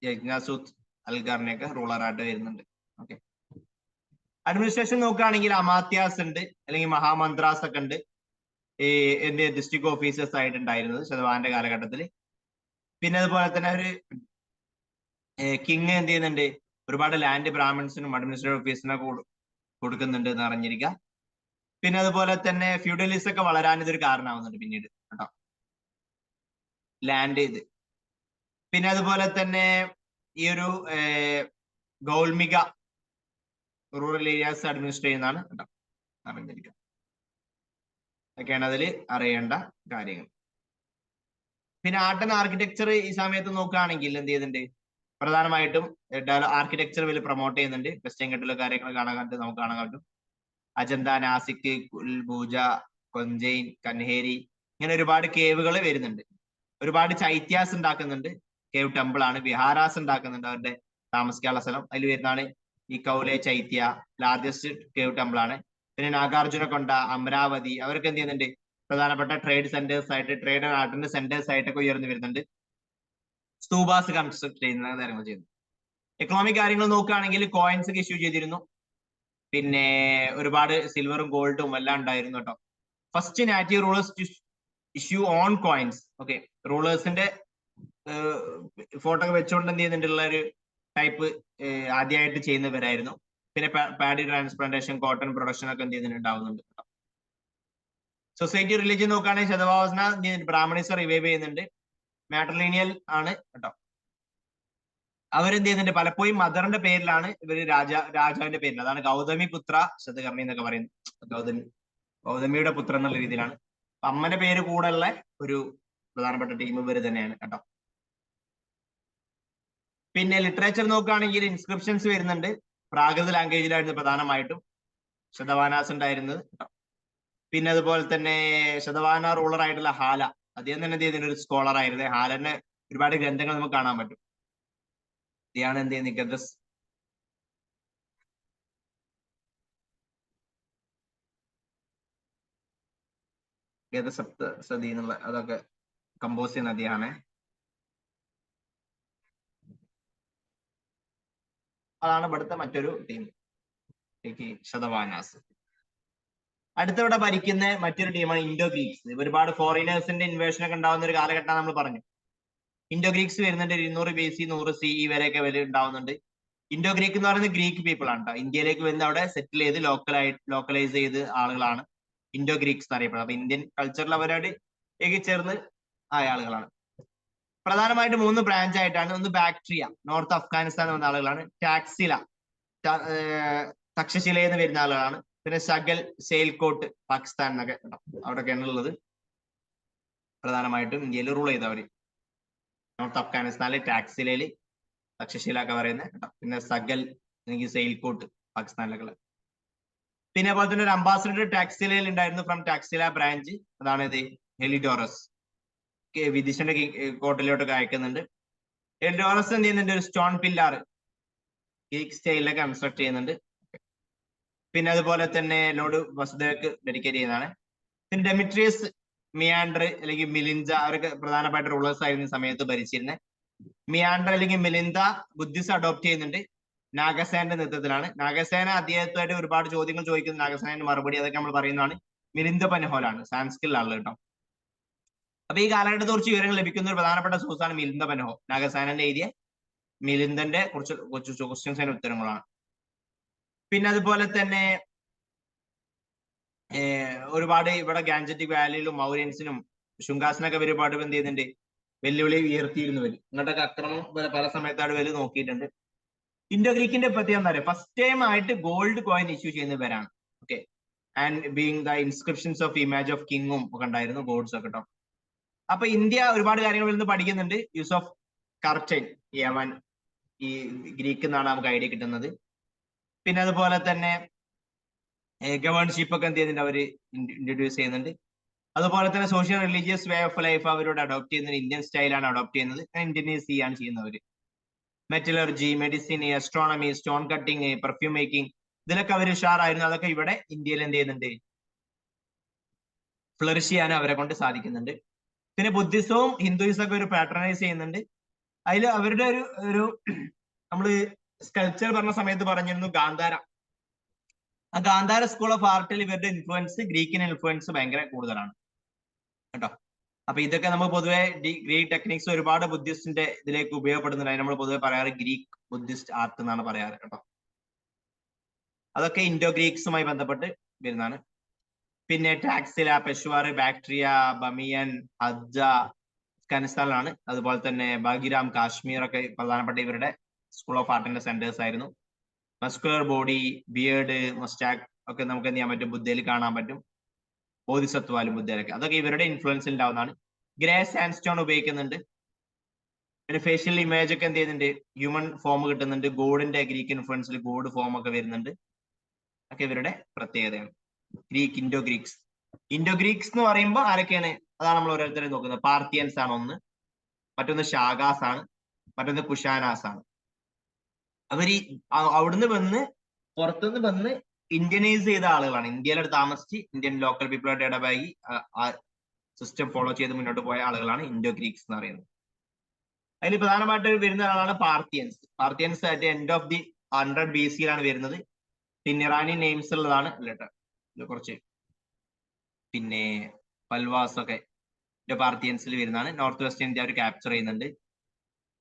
യജ്ഞാസൂത്ത് അൽഗാറിനെയൊക്കെ റൂളറായിട്ട് വരുന്നുണ്ട്. ഓക്കെ. അഡ്മിനിസ്ട്രേഷൻ നോക്കുകയാണെങ്കിൽ അമാത്യാസ് ഉണ്ട്, അല്ലെങ്കിൽ മഹാമന്ത്രാസ് ഒക്കെ ഉണ്ട്. ഈ എന്ത് ഡിസ്ട്രിക്ട് ഓഫീസേഴ്സ് ആയിട്ടുണ്ടായിരുന്നത് ശതവാഹന്റെ കാലഘട്ടത്തിൽ. പിന്നെ അതുപോലെ തന്നെ ഒരു കിങ് എന്ത് ചെയ്യുന്നുണ്ട്, ഒരുപാട് ലാൻഡ് ബ്രാഹ്മിൺസിനും അഡ്മിനിസ്ട്രേറ്റീവ് ഓഫീസിനൊക്കെ കൊടുക്കുന്നുണ്ട് എന്ന് അറിഞ്ഞിരിക്കുക. പിന്നെ അതുപോലെ തന്നെ ഫ്യൂഡലിസം ഒക്കെ വളരാൻ ഇതൊരു കാരണമാവുന്നുണ്ട് പിന്നീട് കേട്ടോ, ലാൻഡ് ഇത്. പിന്നെ അതുപോലെ തന്നെ ഈ ഒരു ഗൗൾമിക റൂറൽ ഏരിയാസ് അഡ്മിനിസ്റ്റർ ചെയ്യുന്നതാണ് കേട്ടോ, അറിഞ്ഞിരിക്കുക. ഒക്കെയാണ് അതിൽ അറിയേണ്ട കാര്യങ്ങൾ. പിന്നെ ആർട്ട് ആൻഡ് ആർക്കിടെക്ചർ ഈ സമയത്ത് നോക്കുകയാണെങ്കിൽ എന്ത് ചെയ്യുന്നുണ്ട്, പ്രധാനമായിട്ടും ആർക്കിടെക്ചർ വലിയ പ്രൊമോട്ട് ചെയ്യുന്നുണ്ട്. വെസ്റ്റേൺ ഘട്ടിലെ കാര്യങ്ങൾ നമുക്ക് കാണാൻ പറ്റും. അജന്ത, നാസിക്, ഭൂജ, കൊഞ്ചൈൻ, കൻഹേരി ഇങ്ങനെ ഒരുപാട് കേവുകൾ വരുന്നുണ്ട്. ഒരുപാട് ചൈത്യാസ് ഉണ്ടാക്കുന്നുണ്ട്, കേവ് ടെമ്പിൾ ആണ്. വിഹാരാസ് ഉണ്ടാക്കുന്നുണ്ട്, അവരുടെ താമസിക്കാനുള്ള സ്ഥലം. അതിൽ വരുന്നതാണ് ഈ കൗലെ ചൈത്യ, ലാർജസ്റ്റ് കേവ് ടെമ്പിൾ ആണ്. പിന്നെ നാഗാർജുനകൊണ്ട, അമരാവതി അവരൊക്കെ എന്ത് ചെയ്യുന്നുണ്ട്, പ്രധാനപ്പെട്ട ട്രേഡ് സെന്റേഴ്സ് ആയിട്ട്, ട്രേഡ് ആൻഡ് ആർട്ടിന്റെ സെന്റേഴ്സ് ആയിട്ടൊക്കെ ഉയർന്നു വരുന്നുണ്ട്. സ്തൂപാസ് കൺസ്ട്രക്ട് ചെയ്യുന്ന കാര്യങ്ങൾ ചെയ്യുന്നു. എക്കണോമിക് കാര്യങ്ങൾ നോക്കുകയാണെങ്കിൽ കോയിൻസ് ഒക്കെ ഇഷ്യൂ ചെയ്തിരുന്നു. പിന്നെ ഒരുപാട് സിൽവറും ഗോൾഡും എല്ലാം ഉണ്ടായിരുന്നു കേട്ടോ. First native rulers to issue on coins. Okay. റൂളേഴ്സിന്റെ ഫോട്ടോ ഒക്കെ വെച്ചുകൊണ്ട് എന്ത് ചെയ്യുന്നുണ്ടുള്ള ഒരു ടൈപ്പ് ആദ്യമായിട്ട് ചെയ്യുന്നവരായിരുന്നു. പിന്നെ പാഡി ട്രാൻസ്പ്ലാന്റേഷൻ, കോട്ടൺ പ്രൊഡക്ഷൻ ഒക്കെ എന്ത് ചെയ്യുന്നുണ്ടാവുന്നുണ്ട് കേട്ടോ. സൊസൈറ്റി റിലീജിയൻ നോക്കുകയാണെങ്കിൽ ശതവാഹന ബ്രാഹ്മണിസം റിവൈവ് ചെയ്യുന്നുണ്ട്. മാട്രിലീനിയൽ ആണ് കേട്ടോ. അവരെന്ത് ചെയ്യുന്നുണ്ട്, പലപ്പോഴും മദറിന്റെ പേരിലാണ് ഇവര് രാജാവിന്റെ പേരിൽ, അതാണ് ഗൗതമി പുത്ര ശതകർണി എന്നൊക്കെ പറയുന്നത്. ഗൗതമിയുടെ പുത്രൻ എന്നുള്ള രീതിയിലാണ്. അമ്മന്റെ പേര് കൂടെ ഉള്ള ഒരു പ്രധാനപ്പെട്ട ടീം ഇവര് തന്നെയാണ് കേട്ടോ. പിന്നെ ലിറ്ററേച്ചർ നോക്കുകയാണെങ്കിൽ ഇൻസ്ക്രിപ്ഷൻസ് വരുന്നുണ്ട്. പ്രാകൃത ലാംഗ്വേജിലായിരുന്നു പ്രധാനമായിട്ടും ശതവാനാസ് ഉണ്ടായിരുന്നത്. പിന്നെ അതുപോലെ തന്നെ ശതവാന റൂളർ ആയിട്ടുള്ള ഹാല, അദ്ദേഹം തന്നെ എന്ത് ചെയ്യുന്ന ഒരു സ്കോളർ ആയിരുന്നു. ഹാലന്റെ ഒരുപാട് ഗ്രന്ഥങ്ങൾ നമുക്ക് കാണാൻ പറ്റും. ഇതാണ് എന്ത് ചെയ്യുന്നത് ഗദസ് ഗതസപ്തസതി എന്നുള്ള അതൊക്കെ കമ്പോസ് ചെയ്യുന്ന നദിയാണ്. അതാണ് ഇവിടുത്തെ മറ്റൊരു ടീം ശതവാനാസ്. അടുത്തിവിടെ ഭരിക്കുന്ന മറ്റൊരു ടീമാണ് ഇൻഡോ ഗ്രീക്സ്. ഒരുപാട് ഫോറിനേഴ്സിന്റെ ഇൻവേഷൻ ഒക്കെ ഉണ്ടാവുന്ന ഒരു കാലഘട്ടം നമ്മൾ പറഞ്ഞു. ഇൻഡോ ഗ്രീക്സ് വരുന്നുണ്ട് 200 BC 100 CE വരെയൊക്കെ ഉണ്ടാവുന്നുണ്ട്. ഇൻഡോ ഗ്രീക്ക് എന്ന് പറയുന്നത് ഗ്രീക്ക് പീപ്പിൾ ആണ് കേട്ടോ. ഇന്ത്യയിലേക്ക് വരുന്ന അവിടെ സെറ്റിൽ ചെയ്ത് ലോക്കലൈസ് ചെയ്ത് ആളുകളാണ് ഇൻഡോ ഗ്രീക്സ് എന്ന് അറിയപ്പെടുന്നത്. അപ്പൊ ഇന്ത്യൻ കൾച്ചറിൽ അവരോട് ചേർന്ന് ആയ ആളുകളാണ്. പ്രധാനമായിട്ട് 3 ബ്രാഞ്ച് ആയിട്ടാണ്. ഒന്ന് ബാക്ട്രിയ, നോർത്ത് അഫ്ഗാനിസ്ഥാൻ വന്ന ആളുകളാണ്. ടാക്സില, തക്ഷശിലയിൽ നിന്ന് വരുന്ന ആളുകളാണ്. പിന്നെ ശകൽ, സെയിൽകോട്ട്, പാകിസ്ഥാൻ എന്നൊക്കെ അവിടെയൊക്കെയാണ് ഉള്ളത്. പ്രധാനമായിട്ടും ഇന്ത്യയിൽ റൂൾ ചെയ്തവര് നോർത്ത് അഫ്ഗാനിസ്ഥാനിൽ ടാക്സിലയില്, തക്ഷശില ഒക്കെ പറയുന്നത്. പിന്നെ സഗൽ അല്ലെങ്കിൽ സെയിൽകോട്ട് പാകിസ്ഥാനിലൊക്കെ. പിന്നെ അതുപോലെ തന്നെ ഒരു അംബാസിഡർ ടാക്സിലയിൽ ഉണ്ടായിരുന്നു ഫ്രം ടാക്സില ബ്രാഞ്ച്. അതാണ് ഇത് ഹെലിഡോറസ്. വിദിഷന്റെ കോട്ടിലോട്ടൊക്കെ അയക്കുന്നുണ്ട്. ഹെലിഡോറസ് എന്ത് ചെയ്യുന്നുണ്ട്? ഒരു സ്റ്റോൺ പില്ലാർ ഗ്രീക്ക് സ്റ്റൈലിലൊക്കെ കൺസ്ട്രക്ട് ചെയ്യുന്നുണ്ട്. പിന്നെ അതുപോലെ തന്നെ ലോർഡ് വസുദേവക്ക് ഡെഡിക്കേറ്റ് ചെയ്യുന്നതാണ്. പിന്നെ ഡെമിട്രിയസ്, മിയാൻഡർ അല്ലെങ്കിൽ മിലിൻജ അവരൊക്കെ പ്രധാനപ്പെട്ട റൂളേഴ്സ് ആയിരുന്ന സമയത്ത് ഭരിച്ചിരുന്നത്. മിയാൻഡർ അല്ലെങ്കിൽ മിലിന്ദ ബുദ്ധിസം അഡോപ്റ്റ് ചെയ്യുന്നുണ്ട്. നാഗസേനന്റെ നേതൃത്വത്തിലാണ്. നാഗസേന അദ്ദേഹത്തായിട്ട് ഒരുപാട് ചോദ്യങ്ങൾ ചോദിക്കുന്ന നാഗസേനന്റെ മറുപടി അതൊക്കെ നമ്മൾ പറയുന്നതാണ്. മിലിന്ദ പനഹോലാണ് സാൻസ്ക്രിറ്റിലുള്ള കേട്ടോ. അപ്പൊ ഈ കാലഘട്ടത്തെ കുറിച്ച് വിവരങ്ങൾ ലഭിക്കുന്ന ഒരു പ്രധാനപ്പെട്ട സോഴ്സാണ് മിലിന്ദ പനഹോ. നാഗസേനന്റെ എഴുതിയ മിലിന്ദന്റെ കുറച്ച് ക്വസ്റ്റ്യൻസ് അതിന്റെ ഉത്തരങ്ങളാണ്. പിന്നെ അതുപോലെ തന്നെ ഒരുപാട് ഇവിടെ ഗാൻജറ്റിക് വാലിയിലും മൗര്യൻസിനും ശുങ്കാസിനൊക്കെ ഒരുപാട് എന്ത് ചെയ്യുന്നുണ്ട്? വെല്ലുവിളി ഉയർത്തിയിരുന്നവര്. ഇങ്ങോട്ടൊക്കെ അക്രമം പല സമയത്താണ് ഇവര് നോക്കിയിട്ടുണ്ട്. ഇൻഡോ ഗ്രീക്കിന്റെ പ്രത്യേകം എന്താ പറയുക? ഫസ്റ്റ് ടൈം ആയിട്ട് ഗോൾഡ് കോയിൻ ഇഷ്യൂ ചെയ്യുന്നവരാണ്. Okay, and being the inscriptions of image of കിങ്ങും ഒക്കെ ഉണ്ടായിരുന്നു, ഗോഡ്സ് ഒക്കെ കേട്ടോ. അപ്പൊ ഇന്ത്യ ഒരുപാട് കാര്യങ്ങളിൽ നിന്ന് പഠിക്കുന്നുണ്ട്. യൂസ് ഓഫ് കർട്ടൻ, യമൻ, ഈ ഗ്രീക്ക് എന്നാണ് നമുക്ക് ഐഡിയ കിട്ടുന്നത്. പിന്നെ അതുപോലെ തന്നെ ഗവേൺഷിപ്പ് ഒക്കെ എന്ത് ചെയ്യുന്നുണ്ട്? അവര് ഇൻട്രൊഡ്യൂസ് ചെയ്യുന്നുണ്ട്. അതുപോലെ തന്നെ social religious way of life അവരോട് അഡോപ്റ്റ് ചെയ്യുന്നത് ഇന്ത്യൻ സ്റ്റൈലാണ് അഡോപ്റ്റ് ചെയ്യുന്നത്. ഇന്ത്യനൈസ് ചെയ്യാണ് ചെയ്യുന്നവര്. Metallurgy, medicine, astronomy, stone cutting, perfume making, ഇതിലൊക്കെ അവർ ഉഷാറായിരുന്നു. അതൊക്കെ ഇവിടെ ഇന്ത്യയിൽ എന്ത് ചെയ്യുന്നുണ്ട്? ഫ്ലറിഷ് ചെയ്യാൻ അവരെ കൊണ്ട് സാധിക്കുന്നുണ്ട്. പിന്നെ ബുദ്ധിസവും ഹിന്ദുയിസം ഒക്കെ ഒരു പാട്രണൈസ് ചെയ്യുന്നുണ്ട്. അതിൽ അവരുടെ ഒരു നമ്മള് സ്കൾപ്ചർ പറഞ്ഞ സമയത്ത് പറഞ്ഞിരുന്നു ഗാന്ധാര. ആ ഗാന്ധാര സ്കൂൾ ഓഫ് ആർട്ടിൽ ഇവരുടെ ഇൻഫ്ലുവൻസ്, ഗ്രീക്കിൻ ഇൻഫ്ലുവൻസ് ഭയങ്കര കൂടുതലാണ് കേട്ടോ. അപ്പൊ ഇതൊക്കെ നമ്മൾ പൊതുവെ ഗ്രീക്ക് ടെക്നിക്സ് ഒരുപാട് ബുദ്ധിസ്റ്റിന്റെ ഇതിലേക്ക് ഉപയോഗപ്പെടുന്നുണ്ട്. അതിന് നമ്മൾ പൊതുവെ പറയാറ് ഗ്രീക്ക് ബുദ്ധിസ്റ്റ് ആർട്ട് എന്നാണ് പറയാറ് കേട്ടോ. അതൊക്കെ ഇൻഡോ ഗ്രീക്സുമായി ബന്ധപ്പെട്ട് വരുന്നതാണ്. പിന്നെ ടാക്സില, പെഷ്വാർ, ബാക്ട്രിയ, ബമിയൻ, ഹജ്ജ അഫ്ഗാനിസ്ഥാനിലാണ്. അതുപോലെ തന്നെ ബാഗിരാം, കാശ്മീർ ഒക്കെ പ്രധാനപ്പെട്ട ഇവരുടെ സ്കൂൾ ഓഫ് ആർട്ടിന്റെ സെന്റേഴ്സ് ആയിരുന്നു. മസ്കുലർ ബോഡി, ബിയേർഡ്, മൊസ്റ്റാക് ഒക്കെ നമുക്ക് എന്ത് ചെയ്യാൻ പറ്റും? ബുദ്ധയിൽ കാണാൻ പറ്റും. ബോധിസത്വാലും ബുദ്ധയിലൊക്കെ അതൊക്കെ ഇവരുടെ ഇൻഫ്ലുവൻസിൽ ഉണ്ടാവുന്നതാണ്. ഗ്രേ സാൻഡ്സ്റ്റോൺ ഉപയോഗിക്കുന്നുണ്ട്. പിന്നെ ഫേഷ്യൽ ഇമേജ് ഒക്കെ എന്ത് ചെയ്യുന്നുണ്ട്? ഹ്യൂമൻ ഫോം കിട്ടുന്നുണ്ട്. ഗോഡിന്റെ ഗ്രീക്ക് ഇൻഫ്ലുവൻസിൽ ഗോഡ് ഫോം ഒക്കെ വരുന്നുണ്ട്. ഒക്കെ ഇവരുടെ പ്രത്യേകതയാണ്. ഇൻഡോ ഗ്രീക്സ് എന്ന് പറയുമ്പോൾ ആരൊക്കെയാണ്? അതാണ് നമ്മൾ ഓരോരുത്തരും നോക്കുന്നത്. പാർത്തിയൻസ് ആണ് ഒന്ന്, മറ്റൊന്ന് ഷാഗാസ് ആണ്, മറ്റൊന്ന് കുഷാനാസ് ആണ്. അവര് അവിടുന്ന് വന്ന് പുറത്തുനിന്ന് വന്ന് ഇന്ത്യനൈസ് ചെയ്ത ആളുകളാണ്. ഇന്ത്യയിലോട്ട് താമസിച്ച് ഇന്ത്യൻ ലോക്കൽ പീപ്പിളായിട്ട് ഇടപഴകി ആ സിസ്റ്റം ഫോളോ ചെയ്ത് മുന്നോട്ട് പോയ ആളുകളാണ് ഇൻഡോ ഗ്രീക്സ് എന്ന് പറയുന്നത്. അതിൽ പ്രധാനമായിട്ട് വരുന്ന ആളാണ് Parthians. Parthians at end of the 100 BC വരുന്നത്. പിന്നെ ഇറാനി നെയിംസ് ഉള്ളതാണ് കേട്ടോ. ഇത് കുറച്ച് പിന്നെ പൽവാസ് ഒക്കെ പാർത്തിയൻസിൽ വരുന്നതാണ്. നോർത്ത് വെസ്റ്റ് ഇന്ത്യ അവർ ക്യാപ്ചർ ചെയ്യുന്നുണ്ട്.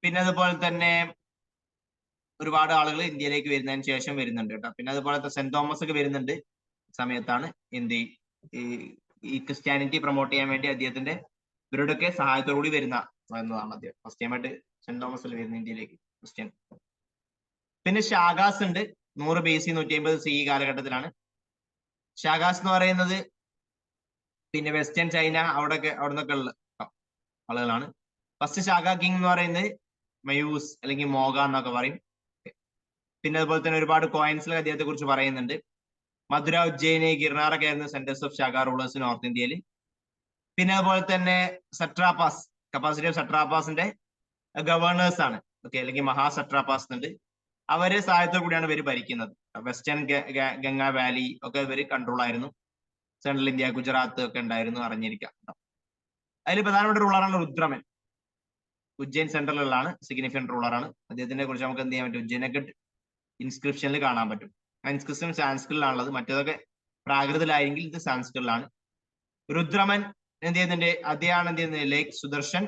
പിന്നെ അതുപോലെ തന്നെ ഒരുപാട് ആളുകൾ ഇന്ത്യയിലേക്ക് വരുന്നതിന് ശേഷം വരുന്നുണ്ട് കേട്ടോ. പിന്നെ അതുപോലെ സെന്റ് തോമസ് ഒക്കെ വരുന്നുണ്ട് സമയത്താണ് എന്ത് ഈ ക്രിസ്ത്യാനിറ്റി പ്രൊമോട്ട് ചെയ്യാൻ വേണ്ടി അദ്ദേഹത്തിന്റെ ഇവരുടെയൊക്കെ സഹായത്തോടുകൂടി വരുന്നതാണ് അദ്ദേഹം. ഫസ്റ്റ് ടൈം ആയിട്ട് സെന്റ് തോമസിൽ വരുന്ന ഇന്ത്യയിലേക്ക് ക്രിസ്ത്യൻ. പിന്നെ ഷാഗാസ് ഉണ്ട്. 100 BC 150 CE കാലഘട്ടത്തിലാണ്. ഷാഗാസ് എന്ന് പറയുന്നത് പിന്നെ വെസ്റ്റേൺ ചൈന അവിടെ നിന്നൊക്കെ ഉള്ള ആളുകളാണ്. ഫസ്റ്റ് ഷാഗ കിങ് എന്ന് പറയുന്നത് മയൂസ് അല്ലെങ്കിൽ മോഗ എന്നൊക്കെ പറയും. പിന്നെ അതുപോലെ തന്നെ ഒരുപാട് കോയിൻസിലെ അദ്ദേഹത്തെ കുറിച്ച് പറയുന്നുണ്ട്. മധുര, ഉജ്ജയിനി, ഗിർനാറൊക്കെ ആയിരുന്നു സെന്റേഴ്സ് ഓഫ് ശാഖ റൂളേഴ്സ് നോർത്ത് ഇന്ത്യയിൽ. പിന്നെ അതുപോലെ തന്നെ സട്രാപ്പാസ്, കപ്പാസിറ്റി ഓഫ് സട്രാപ്പാസിന്റെ ഗവർണേഴ്സ് ആണ്. ഓക്കെ, അല്ലെങ്കിൽ മഹാസട്രാപ്പാസ് ഉണ്ട്. അവര് സഹായത്തോടു കൂടിയാണ് ഇവർ ഭരിക്കുന്നത്. വെസ്റ്റേൺ ഗംഗ വാലി ഒക്കെ ഇവര് കൺട്രോൾ ആയിരുന്നു. സെൻട്രൽ ഇന്ത്യ, ഗുജറാത്ത് ഒക്കെ ഉണ്ടായിരുന്നു, അറിഞ്ഞിരിക്കാം. അതിൽ പ്രധാനപ്പെട്ട റൂളറാണ് രുദ്രമൻ. ഉജ്ജയിൻ സെൻട്രലിലാണ്, സിഗ്നിഫിക്കന്റ് റൂളറാണ്. അദ്ദേഹത്തിനെ കുറിച്ച് നമുക്ക് എന്ത് ചെയ്യാൻ പറ്റും? ഉജ്ജയിനൊക്കെ ഇൻസ്ക്രിപ്ഷനിൽ കാണാൻ പറ്റും. ഇൻസ്ക്രിപ്ഷൻ സാൻസ്ക്രിറ്റിലാണുള്ളത്, മറ്റേതൊക്കെ പ്രാകൃതത്തിലായെങ്കിൽ ഇത് സാൻസ്ക്രിറ്റിലാണ്. രുദ്രമൻ എന്ത് ചെയ്യുന്നുണ്ട്? അദ്ദേഹമാണ് എന്ത് ചെയ്യുന്നത്? ലേക്ക് സുദർശൻ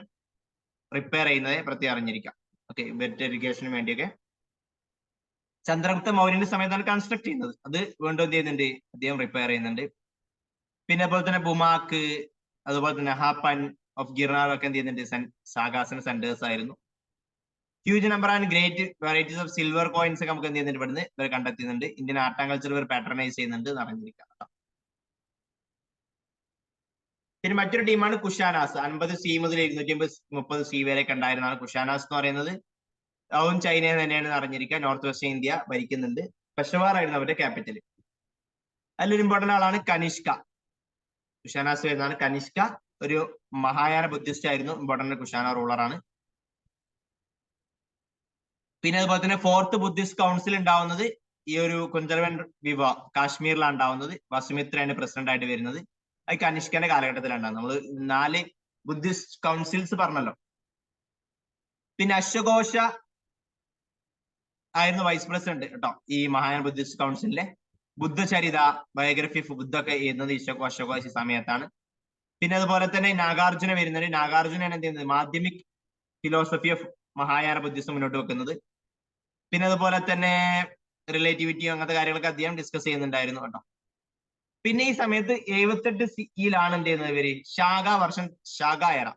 റിപ്പയർ ചെയ്യുന്നത് പ്രത്യേകം അറിഞ്ഞിരിക്കാം. ഓക്കെ, വെറ്റ് ഇറിഗേഷന് വേണ്ടിയൊക്കെ ചന്ദ്രഗുപ്ത മൗര്യന്റെ സമയത്താണ് കൺസ്ട്രക്ട് ചെയ്യുന്നത്. അത് വീണ്ടും എന്ത് ചെയ്യുന്നുണ്ട്? അദ്ദേഹം റിപ്പയർ ചെയ്യുന്നുണ്ട്. പിന്നെ അതുപോലെ തന്നെ ബുമാക്ക്, അതുപോലെ തന്നെ ഹാപ്പൻ ഓഫ് ഗിർനാർ ഒക്കെ എന്ത് ചെയ്യുന്നുണ്ട്? സാഗാസിന് സെന്റേഴ്സ് ആയിരുന്നു. Huge number and great varieties of silver coins ഒക്കെ നമുക്ക് എന്ത് ചെയ്യുന്നുണ്ട്? ഇവിടുന്ന് ഇവർ കണ്ടെത്തുന്നുണ്ട്. ഇന്ത്യൻ ആർട്ട് ആൻഡ് കൾച്ചർ ഇവർ പാട്രണൈസ് ചെയ്യുന്നുണ്ട് എന്ന് അറിഞ്ഞിരിക്കാം. പിന്നെ മറ്റൊരു ടീമാണ് കുഷാനാസ്. 50 സി മുതൽ 230 സി വരെയൊക്കെ ഉണ്ടായിരുന്നതാണ് കുഷാനാസ് എന്ന് പറയുന്നത്. അതും ചൈന തന്നെയാണ് അറിഞ്ഞിരിക്കുക. നോർത്ത് വെസ്റ്റേൺ ഇന്ത്യ ഭരിക്കുന്നുണ്ട്. പെഷവാർ ആയിരുന്നു അവരുടെ ക്യാപിറ്റൽ. അതിലൊരു ഇമ്പോർട്ടന്റ് ആളാണ് കനിഷ്ക. കുഷാനാസ് വരുന്നതാണ് കനിഷ്ക. ഒരു മഹായാന ബുദ്ധിസ്റ്റ് ആയിരുന്നു, ഇമ്പോർട്ടന്റ് കുഷാന റൂളറാണ്. പിന്നെ അതുപോലെ തന്നെ 4th ബുദ്ധിസ്റ്റ് കൗൺസിൽ ഉണ്ടാവുന്നത് ഈ ഒരു കുഞ്ചലവൻ വിവ കാശ്മീരിലാണ് ഉണ്ടാവുന്നത്. വസുമിത്രയാണ് പ്രസിഡന്റ് ആയിട്ട് വരുന്നത്. അത് കനിഷ്കന്റെ കാലഘട്ടത്തിലാണ് നമ്മൾ 4 ബുദ്ധിസ്റ്റ് കൗൺസിൽസ് പറഞ്ഞല്ലോ. പിന്നെ അശ്വഘോഷ ആയിരുന്നു വൈസ് പ്രസിഡന്റ് കേട്ടോ ഈ Mahayana Buddhist കൗൺസിലിലെ. Buddhacharita, biography of ബുദ്ധ ഒക്കെ എഴുതുന്നത് അശ്വഘോഷ സമയത്താണ്. പിന്നെ അതുപോലെ തന്നെ നാഗാർജുന വരുന്നുണ്ട്. നാഗാർജുനാണ് എന്ത് ചെയ്യുന്നത്? Madhyamik philosophy of Mahayana Buddhism മുന്നോട്ട് വെക്കുന്നത്. പിന്നെ അതുപോലെ തന്നെ റിലേറ്റിവിറ്റി അങ്ങനത്തെ കാര്യങ്ങളൊക്കെ അദ്ദേഹം ഡിസ്കസ് ചെയ്യുന്നുണ്ടായിരുന്നു കേട്ടോ. പിന്നെ ഈ സമയത്ത് 78 സിയിലാണ് എന്ത് ചെയ്യുന്നത്? ഇവര് ശാഖ എറ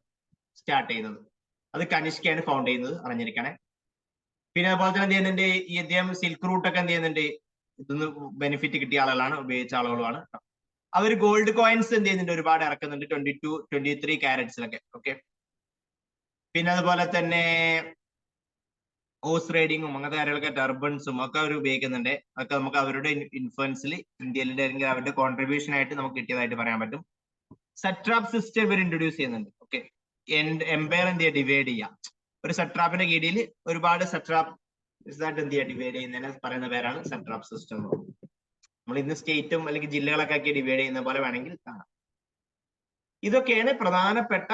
സ്റ്റാർട്ട് ചെയ്യുന്നത്. അത് കനിഷ്കയാണ് ഫൗണ്ട് ചെയ്യുന്നത്, അറിഞ്ഞിരിക്കണേ. പിന്നെ അതുപോലെ തന്നെ എന്ത് ചെയ്യുന്നുണ്ട്? ഈ അദ്ദേഹം സിൽക്ക് റൂട്ട് ഒക്കെ എന്ത് ചെയ്യുന്നുണ്ട്? ഇതൊന്ന് ബെനിഫിറ്റ് കിട്ടിയ ആളുകളാണ്, ഉപയോഗിച്ച ആളുകളുമാണ്. അവർ ഗോൾഡ് കോയിൻസ് എന്ത് ചെയ്യുന്നുണ്ട്? ഒരുപാട് ഇറക്കുന്നുണ്ട്, 22, 23 ക്യാരറ്റ്സിലൊക്കെ. ഓക്കെ, പിന്നെ അതുപോലെ തന്നെ ഹോഴ്സ് റൈഡിങ്ങും അങ്ങനത്തെ കാര്യങ്ങളൊക്കെ, ടർബൻസും ഒക്കെ അവർ ഉപയോഗിക്കുന്നുണ്ട്. അതൊക്കെ നമുക്ക് അവരുടെ ഇൻഫ്ലുവൻസിൽ ഇന്ത്യയിലെ അല്ലെങ്കിൽ അവരുടെ കോൺട്രിബ്യൂഷൻ ആയിട്ട് നമുക്ക് കിട്ടിയതായിട്ട് പറയാൻ പറ്റും. സട്രാപ്പ് സിസ്റ്റം ഇവർ ഇൻട്രൊഡ്യൂസ് ചെയ്യുന്നുണ്ട്. ഓക്കെ, എംപയർ എന്ത് ചെയ്യുക? ഡിവൈഡ് ചെയ്യാം. ഒരു സട്രാപ്പിന്റെ കീഴിൽ ഒരുപാട് സട്രാപ്പ് എന്ത് ചെയ്യുക? ഡിവൈഡ് ചെയ്യുന്നതിനെ പറയുന്ന പേരാണ് സട്രാപ്പ് സിസ്റ്റം എന്ന് പറയുന്നത്. നമ്മൾ ഇന്ന് സ്റ്റേറ്റും അല്ലെങ്കിൽ ജില്ലകളൊക്കെ ആക്കി ഡിവൈഡ് ചെയ്യുന്ന പോലെ വേണമെങ്കിൽ കാണാം. ഇതൊക്കെയാണ് പ്രധാനപ്പെട്ട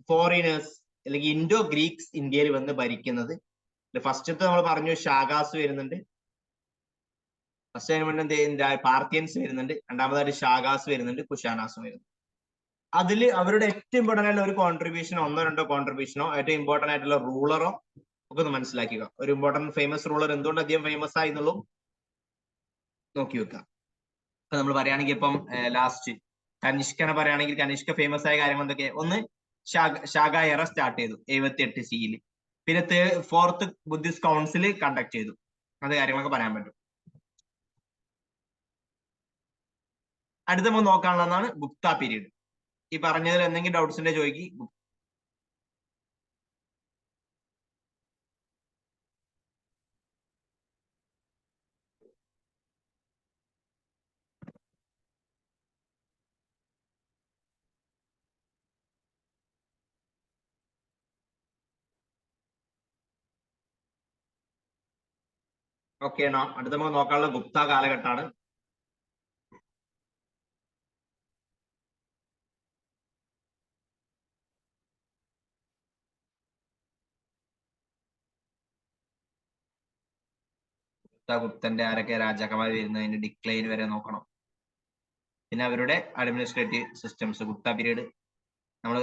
ഫോറിനേഴ്സ് അല്ലെങ്കിൽ ഇൻഡോ ഗ്രീക്സ് ഇന്ത്യയിൽ വന്ന് ഭരിക്കുന്നത്. ഫസ്റ്റത്തെ നമ്മൾ പറഞ്ഞു ഷാഗാസ് വരുന്നുണ്ട്. ഫസ്റ്റ് അതിന് മുന്നേ പാർത്തിയൻസ് വരുന്നുണ്ട്. രണ്ടാമതായിട്ട് ഷാഗാസ് വരുന്നുണ്ട്, കുഷാനാസ് വരുന്നുണ്ട്. അതിൽ അവരുടെ ഏറ്റവും ഇമ്പോർട്ടന്റ് ആയിട്ടുള്ള ഒരു കോൺട്രിബ്യൂഷനോ 1-2 കോൺട്രിബ്യൂഷനോ ഏറ്റവും ഇമ്പോർട്ടന്റ് ആയിട്ടുള്ള റൂളറോ ഒക്കെ ഒന്ന് മനസ്സിലാക്കുക. ഒരു ഇമ്പോർട്ടന്റ് ഫേമസ് റൂളർ എന്തുകൊണ്ട് അധികം ഫേമസ് ആയി എന്നുള്ളൂ നോക്കി വെക്കുക. ഇപ്പൊ നമ്മൾ പറയുകയാണെങ്കിൽ ഇപ്പം ലാസ്റ്റ് കനിഷ്കനെ പറയുകയാണെങ്കിൽ കനിഷ്ക ഫേമസ് ആയ കാര്യങ്ങൾ എന്തൊക്കെ? ഒന്ന്, ശാഖ എറ സ്റ്റാർട്ട് ചെയ്തു 78 സിയിൽ. പിന്നെ 4th ബുദ്ധിസ്റ്റ് കൗൺസിൽ കണ്ടക്ട് ചെയ്തു. അത് കാര്യങ്ങളൊക്കെ പറയാൻ പറ്റും. അടുത്ത നമ്മൾ നോക്കാനുള്ളതാണ് ഗുപ്ത പീരീഡ്. ഈ പറഞ്ഞതിൽ എന്തെങ്കിലും ഡൗട്ട്സ് ഉണ്ടെ ചോദിക്കി. ഓക്കെ ആണോ? അടുത്ത നമുക്ക് നോക്കാനുള്ള ഗുപ്ത കാലഘട്ടമാണ്. ഗുപ്തന്റെ ആരൊക്കെ രാജാക്കന്മാർ വരുന്നതിന്റെ ഡിക്ലൈൻ വരെ നോക്കണം. പിന്നെ അവരുടെ അഡ്മിനിസ്ട്രേറ്റീവ് സിസ്റ്റംസ്. ഗുപ്ത പീരീഡ് നമ്മൾ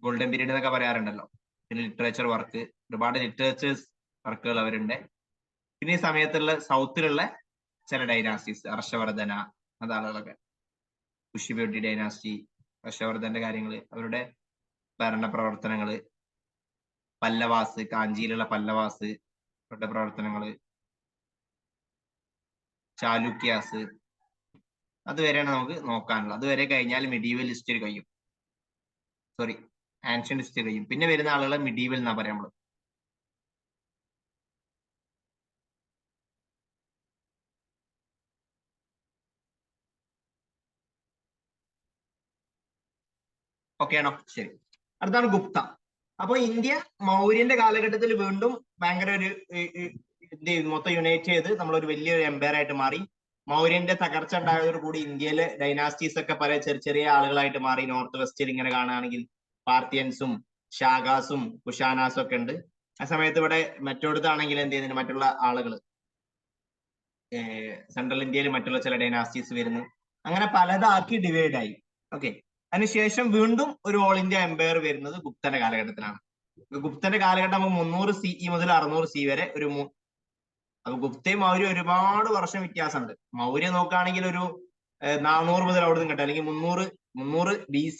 ഗോൾഡൻ പീരീഡ് എന്നൊക്കെ പറയാറുണ്ടല്ലോ. പിന്നെ ലിറ്ററേച്ചർ വർക്ക്, ഒരുപാട് ലിറ്ററേച്ചേഴ്സ് വർക്കുകൾ അവരുണ്ട്. പിന്നെ ഈ സമയത്തുള്ള സൗത്തിലുള്ള ചില ഡൈനാസ്റ്റീസ്, ഹർഷവർദ്ധന അതാളുകളൊക്കെ, കുഷിബ്യൂട്ടി ഡൈനാസ്റ്റി, ഹർഷവർദ്ധന്റെ കാര്യങ്ങള്, അവരുടെ ഭരണ പ്രവർത്തനങ്ങള്, പല്ലവാസ്, കാഞ്ചിയിലുള്ള പല്ലവാസ് അവരുടെ പ്രവർത്തനങ്ങള്, ചാലുക്യാസ്, അതുവരെയാണ് നമുക്ക് നോക്കാനുള്ളത്. അതുവരെ കഴിഞ്ഞാൽ മെഡീവൽ ഹിസ്റ്ററി കഴിയും. സോറി, ആൻഷ്യന്റ് ഹിസ്റ്ററി കഴിയും. പിന്നെ വരുന്ന ആളുകളെ മിഡീവൽ എന്നാ പറയാം നമ്മള്. ഓക്കെ ആണോ? ശരി. അടുത്താണ് ഗുപ്ത. അപ്പൊ ഇന്ത്യ മൗര്യന്റെ കാലഘട്ടത്തിൽ വീണ്ടും ഭയങ്കര ഒരു എന്ത് ചെയ്തു, മൊത്തം യുണൈറ്റ് ചെയ്ത് നമ്മളൊരു വലിയൊരു എംപയർ ആയിട്ട് മാറി. മൗര്യന്റെ തകർച്ച ഉണ്ടായതോടുകൂടി ഇന്ത്യയിലെ ഡൈനാസ്റ്റീസ് ഒക്കെ പല ചെറിയ ചെറിയ ആളുകളായിട്ട് മാറി. നോർത്ത് വെസ്റ്റിൽ ഇങ്ങനെ കാണുകയാണെങ്കിൽ പാർത്തിയൻസും ഷാഗാസും കുഷാനാസും ഒക്കെ ഉണ്ട്. ആ സമയത്ത് ഇവിടെ മറ്റോടത്താണെങ്കിൽ എന്ത് ചെയ്യുന്നുണ്ട്, മറ്റുള്ള ആളുകൾ സെൻട്രൽ ഇന്ത്യയിൽ മറ്റുള്ള ചില ഡൈനാസ്റ്റീസ് വരുന്നു. അങ്ങനെ പലതാക്കി ഡിവൈഡ് ആയി. ഓക്കെ. അതിനുശേഷം വീണ്ടും ഒരു ഓൾ ഇന്ത്യ എംപയർ വരുന്നത് ഗുപ്തന്റെ കാലഘട്ടത്തിലാണ്. ഗുപ്തന്റെ കാലഘട്ടം 300 CE മുതൽ 600 CE വരെ ഒരു അപ്പൊ ഗുപ്തയും മൗര്യ ഒരുപാട് വർഷം വ്യത്യാസമുണ്ട്. മൗര്യ നോക്കുകയാണെങ്കിൽ ഒരു 400 മുതൽ അവിടെ നിന്ന് കിട്ടും, അല്ലെങ്കിൽ 300 BC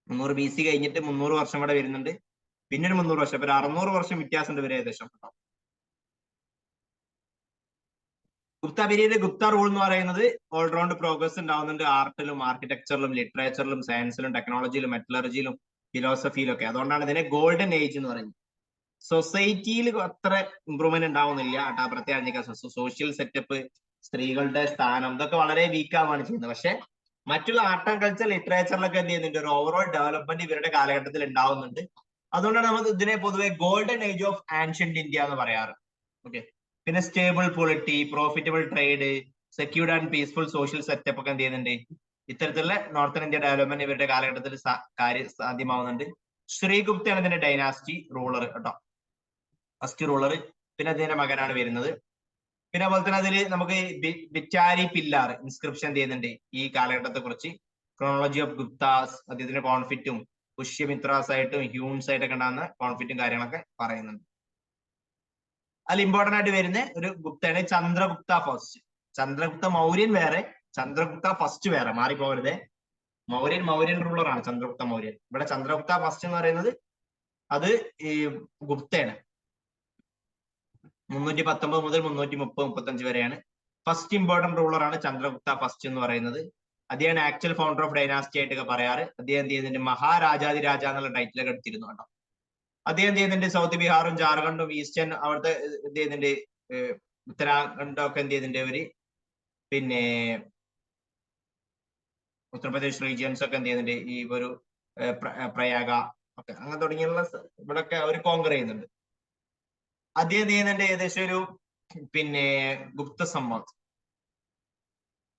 300 BC കഴിഞ്ഞിട്ട് 300 വർഷം ഇവിടെ വരുന്നുണ്ട്. പിന്നെ ഒരു 300 വർഷം, ഒരു 600 വർഷം വ്യത്യാസമുണ്ട് ഇവരെ ഏകദേശം. ഗുപ്ത പീരീഡ്, ഗുപ്ത റൂൾ എന്ന് പറയുന്നത് ഓൾറൗണ്ട് പ്രോഗ്രസ് ഉണ്ടാവുന്നുണ്ട് ആർട്ടിലും ആർക്കിടെക്ചറിലും ലിറ്ററേച്ചറിലും സയൻസിലും ടെക്നോളജിയിലും മെറ്റലർജിയിലും ഫിലോസഫിയിലും ഒക്കെ. അതുകൊണ്ടാണ് ഇതിനെ ഗോൾഡൻ ഏജ് എന്ന് പറയുന്നത്. സൊസൈറ്റിയിൽ അത്ര ഇമ്പ്രൂവ്മെന്റ് ഉണ്ടാവുന്നില്ല കേട്ടോ, പ്രത്യേക സോഷ്യൽ സെറ്റപ്പ്, സ്ത്രീകളുടെ സ്ഥാനം, ഇതൊക്കെ വളരെ വീക്ക് ആവുകയാണ് ചെയ്യുന്നത്. പക്ഷെ മറ്റുള്ള ആർട്ട് ആൻഡ് കൾച്ചർ ലിറ്ററേച്ചറിലൊക്കെ എന്ത് ചെയ്യുന്നുണ്ട്, ഒരു ഓവറോൾ ഡെവലപ്മെന്റ് ഇവരുടെ കാലഘട്ടത്തിൽ ഉണ്ടാവുന്നുണ്ട്. അതുകൊണ്ടാണ് നമ്മൾ ഇതിനെ പൊതുവെ golden age of ancient India എന്ന് പറയാറ്. ഓക്കെ. പിന്നെ stable polity, profitable trade, secured and peaceful social setup ഒക്കെ എന്ത് ചെയ്യുന്നുണ്ട്, ഇത്തരത്തിലുള്ള നോർത്തേൺ ഇന്ത്യ ഡെവലപ്മെന്റ് ഇവരുടെ കാലഘട്ടത്തിൽ സാധ്യമാവുന്നുണ്ട്. ശ്രീഗുപ്തയാണ് ഇതിന്റെ ഡൈനാസ്റ്റി റൂളർ കേട്ടോ, ഫസ്റ്റ് റൂളർ. പിന്നെ അദ്ദേഹത്തിന്റെ മകനാണ് വരുന്നത്. പിന്നെ അതുപോലെ തന്നെ അതിൽ നമുക്ക് ബിറ്റാരി പില്ലാർ ഇൻസ്ക്രിപ്ഷൻ ചെയ്യുന്നുണ്ട് ഈ കാലഘട്ടത്തെ കുറിച്ച്. ക്രോണോളജി ഓഫ് ഗുപ്താസ്, അദ്ദേഹത്തിന്റെ കോൺഫ്ലിക്റ്റും പുഷ്യമിത്രാസ് ആയിട്ടും ഹ്യൂൺസ് ആയിട്ടൊക്കെ ഉണ്ടാകുന്ന കോൺഫ്ലിക്റ്റും കാര്യങ്ങളൊക്കെ പറയുന്നുണ്ട്. അതിൽ ഇമ്പോർട്ടന്റ് ആയിട്ട് വരുന്ന ഒരു ഗുപ്തയാണ് ചന്ദ്രഗുപ്ത ഫസ്റ്റ്. ചന്ദ്രഗുപ്ത മൗര്യൻ വേറെ, ചന്ദ്രഗുപ്ത ഫസ്റ്റ് വേറെ, മാറിപ്പോകരുതേ. മൗര്യൻ റൂളറാണ് ചന്ദ്രഗുപ്ത മൗര്യൻ. ഇവിടെ ചന്ദ്രഗുപ്ത ഫസ്റ്റ് എന്ന് പറയുന്നത് അത് ഈ ഗുപ്തയാണ്. 319 മുതൽ 330-35 വരെയാണ്. ഫസ്റ്റ് ഇമ്പോർട്ടന്റ് റൂളറാണ് ചന്ദ്രഗുപ്ത ഫസ്റ്റ് എന്ന് പറയുന്നത്. അദ്ദേഹം ആക്ച്വൽ ഫൗണ്ടർ ഓഫ് ഡൈനാസ്റ്റി ആയിട്ടൊക്കെ പറയാറ്. അദ്ദേഹം എന്ത് ചെയ്യുന്നുണ്ട്, മഹാരാജാതിരാജ എന്നുള്ള ടൈറ്റിലൊക്കെ എടുത്തിരുന്നു കേട്ടോ. അദ്ദേഹം ചെയ്യുന്നുണ്ട് സൗത്ത് ബീഹാറും ജാർഖണ്ഡും ഈസ്റ്റേൺ അവിടുത്തെ എന്ത് ചെയ്യുന്നുണ്ട്, ഉത്തരാഖണ്ഡും ഒക്കെ എന്ത് ചെയ്യുന്നുണ്ട് ഇവര്, പിന്നെ ഉത്തർപ്രദേശ് റീജിയൻസ് ഒക്കെ എന്ത് ചെയ്യുന്നുണ്ട്, ഈ ഒരു പ്രയാഗ ഒക്കെ അങ്ങനെ തുടങ്ങിയുള്ള ഇവിടൊക്കെ അവർ കോങ്കർ ചെയ്യുന്നുണ്ട്. അദ്ദേഹം ചെയ്യുന്നുണ്ട് ഏകദേശം ഒരു പിന്നെ ഗുപ്ത സംവാദ്.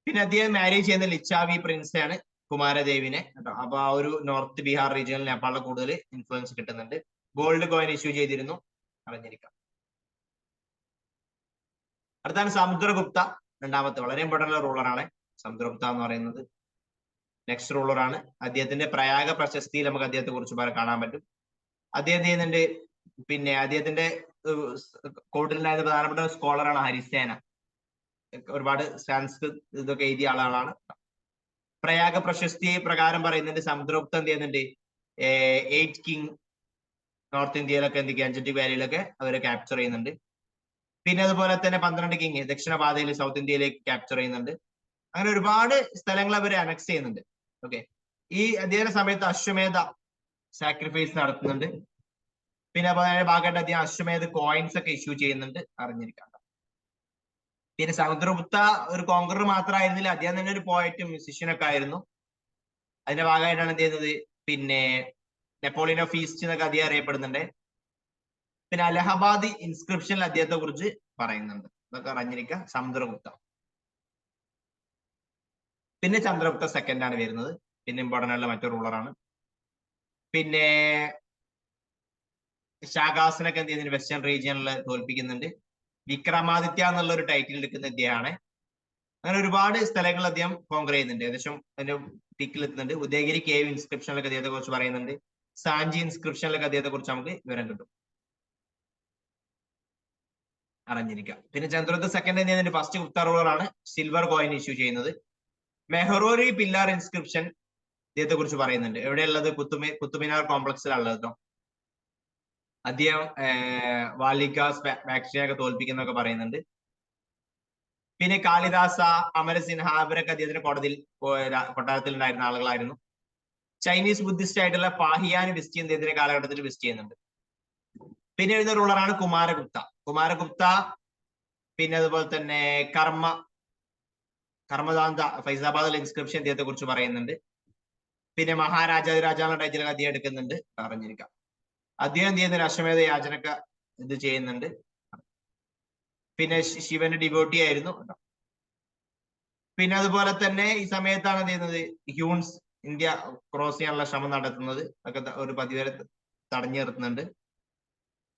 പിന്നെ അദ്ദേഹം മാരേജ് ചെയ്യുന്ന ലിച്ചാവി പ്രിൻസ് ആണ്, കുമാരദേവിനെ കേട്ടോ. അപ്പൊ ആ ഒരു നോർത്ത് ബീഹാർ റീജിയനിൽ നേപ്പാളിലെ കൂടുതൽ ഇൻഫ്ലുവൻസ് കിട്ടുന്നുണ്ട്. ഗോൾഡ് കോയിൻ ഇഷ്യൂ ചെയ്തിരുന്നു, അറിഞ്ഞിരിക്കാം. അടുത്താണ് സമുദ്രഗുപ്ത, രണ്ടാമത്തെ വളരെ ഇമ്പോർട്ടന്റ് റൂളറാണ് സമുദ്രഗുപ്ത എന്ന് പറയുന്നത്. നെക്സ്റ്റ് റൂളറാണ്. അദ്ദേഹത്തിന്റെ പ്രയാഗ പ്രശസ്തിയിൽ നമുക്ക് അദ്ദേഹത്തെ കുറിച്ച് കാണാൻ പറ്റും. അദ്ദേഹം ചെയ്യുന്നുണ്ട്, പിന്നെ അദ്ദേഹത്തിന്റെ കോർട്ടിലുണ്ടായിരുന്ന പ്രധാനപ്പെട്ട സ്കോളറാണ് ഹരിസേന. ഒരുപാട് സാൻസ്കൃത് ഇതൊക്കെ എഴുതിയ ആളാണ്. പ്രയാഗ പ്രശസ്തി പ്രകാരം പറയുന്നുണ്ട് സമുദ്രഗുപ്ത എന്ത് ചെയ്യുന്നുണ്ട്, 8 കിങ് നോർത്ത് ഇന്ത്യയിലൊക്കെ എന്ത് ഗാൻജറ്റിക് വാലിയിലൊക്കെ അവരെ ക്യാപ്ചർ ചെയ്യുന്നുണ്ട്. പിന്നെ അതുപോലെ തന്നെ 12 കിങ് ദക്ഷിണപാതയിൽ സൗത്ത് ഇന്ത്യയിലേക്ക് ക്യാപ്ചർ ചെയ്യുന്നുണ്ട്. അങ്ങനെ ഒരുപാട് സ്ഥലങ്ങൾ അവർ അനക്സ് ചെയ്യുന്നുണ്ട്. ഓക്കെ. ഈ അദ്ദേഹത്തിന്റെ സമയത്ത് അശ്വമേധ സാക്രിഫൈസ് നടത്തുന്നുണ്ട്. പിന്നെ ഭാഗമായിട്ട് അദ്ദേഹം അശ്വമേധ കോയിൻസ് ഒക്കെ ഇഷ്യൂ ചെയ്യുന്നുണ്ട്, അറിഞ്ഞിരിക്കാം. പിന്നെ സമുദ്രഗുപ്ത ഒരു കോങ്കറർ മാത്രമായിരുന്നില്ല, അദ്ദേഹം തന്നെ ഒരു പോയറ്റും മ്യൂസിഷ്യനൊക്കെ ആയിരുന്നു. അതിന്റെ ഭാഗമായിട്ടാണ് എന്ത് ചെയ്യുന്നത്, പിന്നെ നെപ്പോളിയൻ ഓഫ് ഈസ്റ്റ് എന്നൊക്കെ അദ്ദേഹം അറിയപ്പെടുന്നുണ്ട്. പിന്നെ അലഹബാദ് ഇൻസ്ക്രിപ്ഷനിൽ അദ്ദേഹത്തെ കുറിച്ച് പറയുന്നുണ്ട്, അതൊക്കെ അറിഞ്ഞിരിക്കുക. സമുദ്രഗുപ്ത. പിന്നെ ചന്ദ്രഗുപ്ത സെക്കൻഡ് ആണ് വരുന്നത്, പിന്നെ ഇമ്പോർട്ടൻ്റ് ആയിട്ടുള്ള മറ്റൊരു റൂളറാണ്. പിന്നെ ഷാഗാസിനൊക്കെ എന്ത് ചെയ്യുന്നുണ്ട്, വെസ്റ്റേൺ റീജിയനിൽ തോൽപ്പിക്കുന്നുണ്ട്. വിക്രമാദിത്യ എന്നുള്ള ഒരു ടൈറ്റിൽ എടുക്കുന്ന ഇദ്ദേഹമാണ്. അങ്ങനെ ഒരുപാട് സ്ഥലങ്ങൾ അദ്ദേഹം കോങ്കർ ചെയ്യുന്നുണ്ട്, ഏകദേശം അതിന്റെ പീക്കിൽ എത്തുന്നുണ്ട്. ഉദയഗിരി കേവ് ഇൻസ്ക്രിപ്ഷനിലൊക്കെ അദ്ദേഹത്തെ കുറിച്ച് പറയുന്നുണ്ട്. സാഞ്ചി ഇൻസ്ക്രിപ്ഷനിലൊക്കെ അദ്ദേഹത്തെ കുറിച്ച് നമുക്ക് വിവരം കിട്ടും, അറിഞ്ഞിരിക്കാം. പിന്നെ ചന്ദ്രഗുപ്ത സെക്കൻഡ് എന്ത് ചെയ്യുന്നുണ്ട്, ഫസ്റ്റ് ഗുപ്ത റൂളറാണ്, സിൽവർ കോയിൻ ഇഷ്യൂ ചെയ്യുന്നത്. മെഹ്റോറി പില്ലാർ ഇൻസ്ക്രിപ്ഷൻ അദ്ദേഹത്തെ കുറിച്ച് പറയുന്നുണ്ട്. എവിടെയുള്ളത്, കുത്തുമിനാർ കോംപ്ലക്സിലുള്ളത് കേട്ടോ. അദ്ദേഹം വാലികാസ് ബാക്ടീരിയൊക്കെ തോൽപ്പിക്കുന്നൊക്കെ പറയുന്നുണ്ട്. പിന്നെ കാളിദാസ, അമരസിൻഹ, അവരൊക്കെ അദ്ദേഹത്തിന്റെ കൊട്ടാരത്തിൽ ഉണ്ടായിരുന്ന ആളുകളായിരുന്നു. ചൈനീസ് ബുദ്ധിസ്റ്റ് ആയിട്ടുള്ള പാഹിയാൻ വിസിറ്റ് ചെയ്യുന്ന ഇതിന്റെ കാലഘട്ടത്തിൽ വിസിറ്റ് ചെയ്യുന്നുണ്ട്. പിന്നെ വരുന്ന റൂളറാണ് കുമാരഗുപ്ത. കുമാരഗുപ്ത പിന്നെ അതുപോലെ തന്നെ കർമ്മദാന്ത ഫൈസാബാദിലെ ഇൻസ്ക്രിപ്ഷൻ അദ്ദേഹത്തെ കുറിച്ച് പറയുന്നുണ്ട്. പിന്നെ മഹാരാജാവിന്റെ ടൈറ്റിലൊക്കെ അദ്ദേഹം എടുക്കുന്നുണ്ട്, അറിഞ്ഞിരിക്കാം. അദ്ദേഹം എന്ത് ചെയ്യുന്ന അശ്വമേധ യാചനൊക്കെ ഇത് ചെയ്യുന്നുണ്ട്. പിന്നെ ശിവന്റെ ഡിവോട്ടി ആയിരുന്നു. പിന്നെ അതുപോലെ തന്നെ ഈ സമയത്താണ് എന്ത് ചെയ്യുന്നത്, ഹ്യൂൺസ് ഇന്ത്യ ക്രോസ് ചെയ്യാനുള്ള ശ്രമം നടത്തുന്നത്. ഒക്കെ ഒരു പതിവരെ തടഞ്ഞു നിർത്തുന്നുണ്ട്.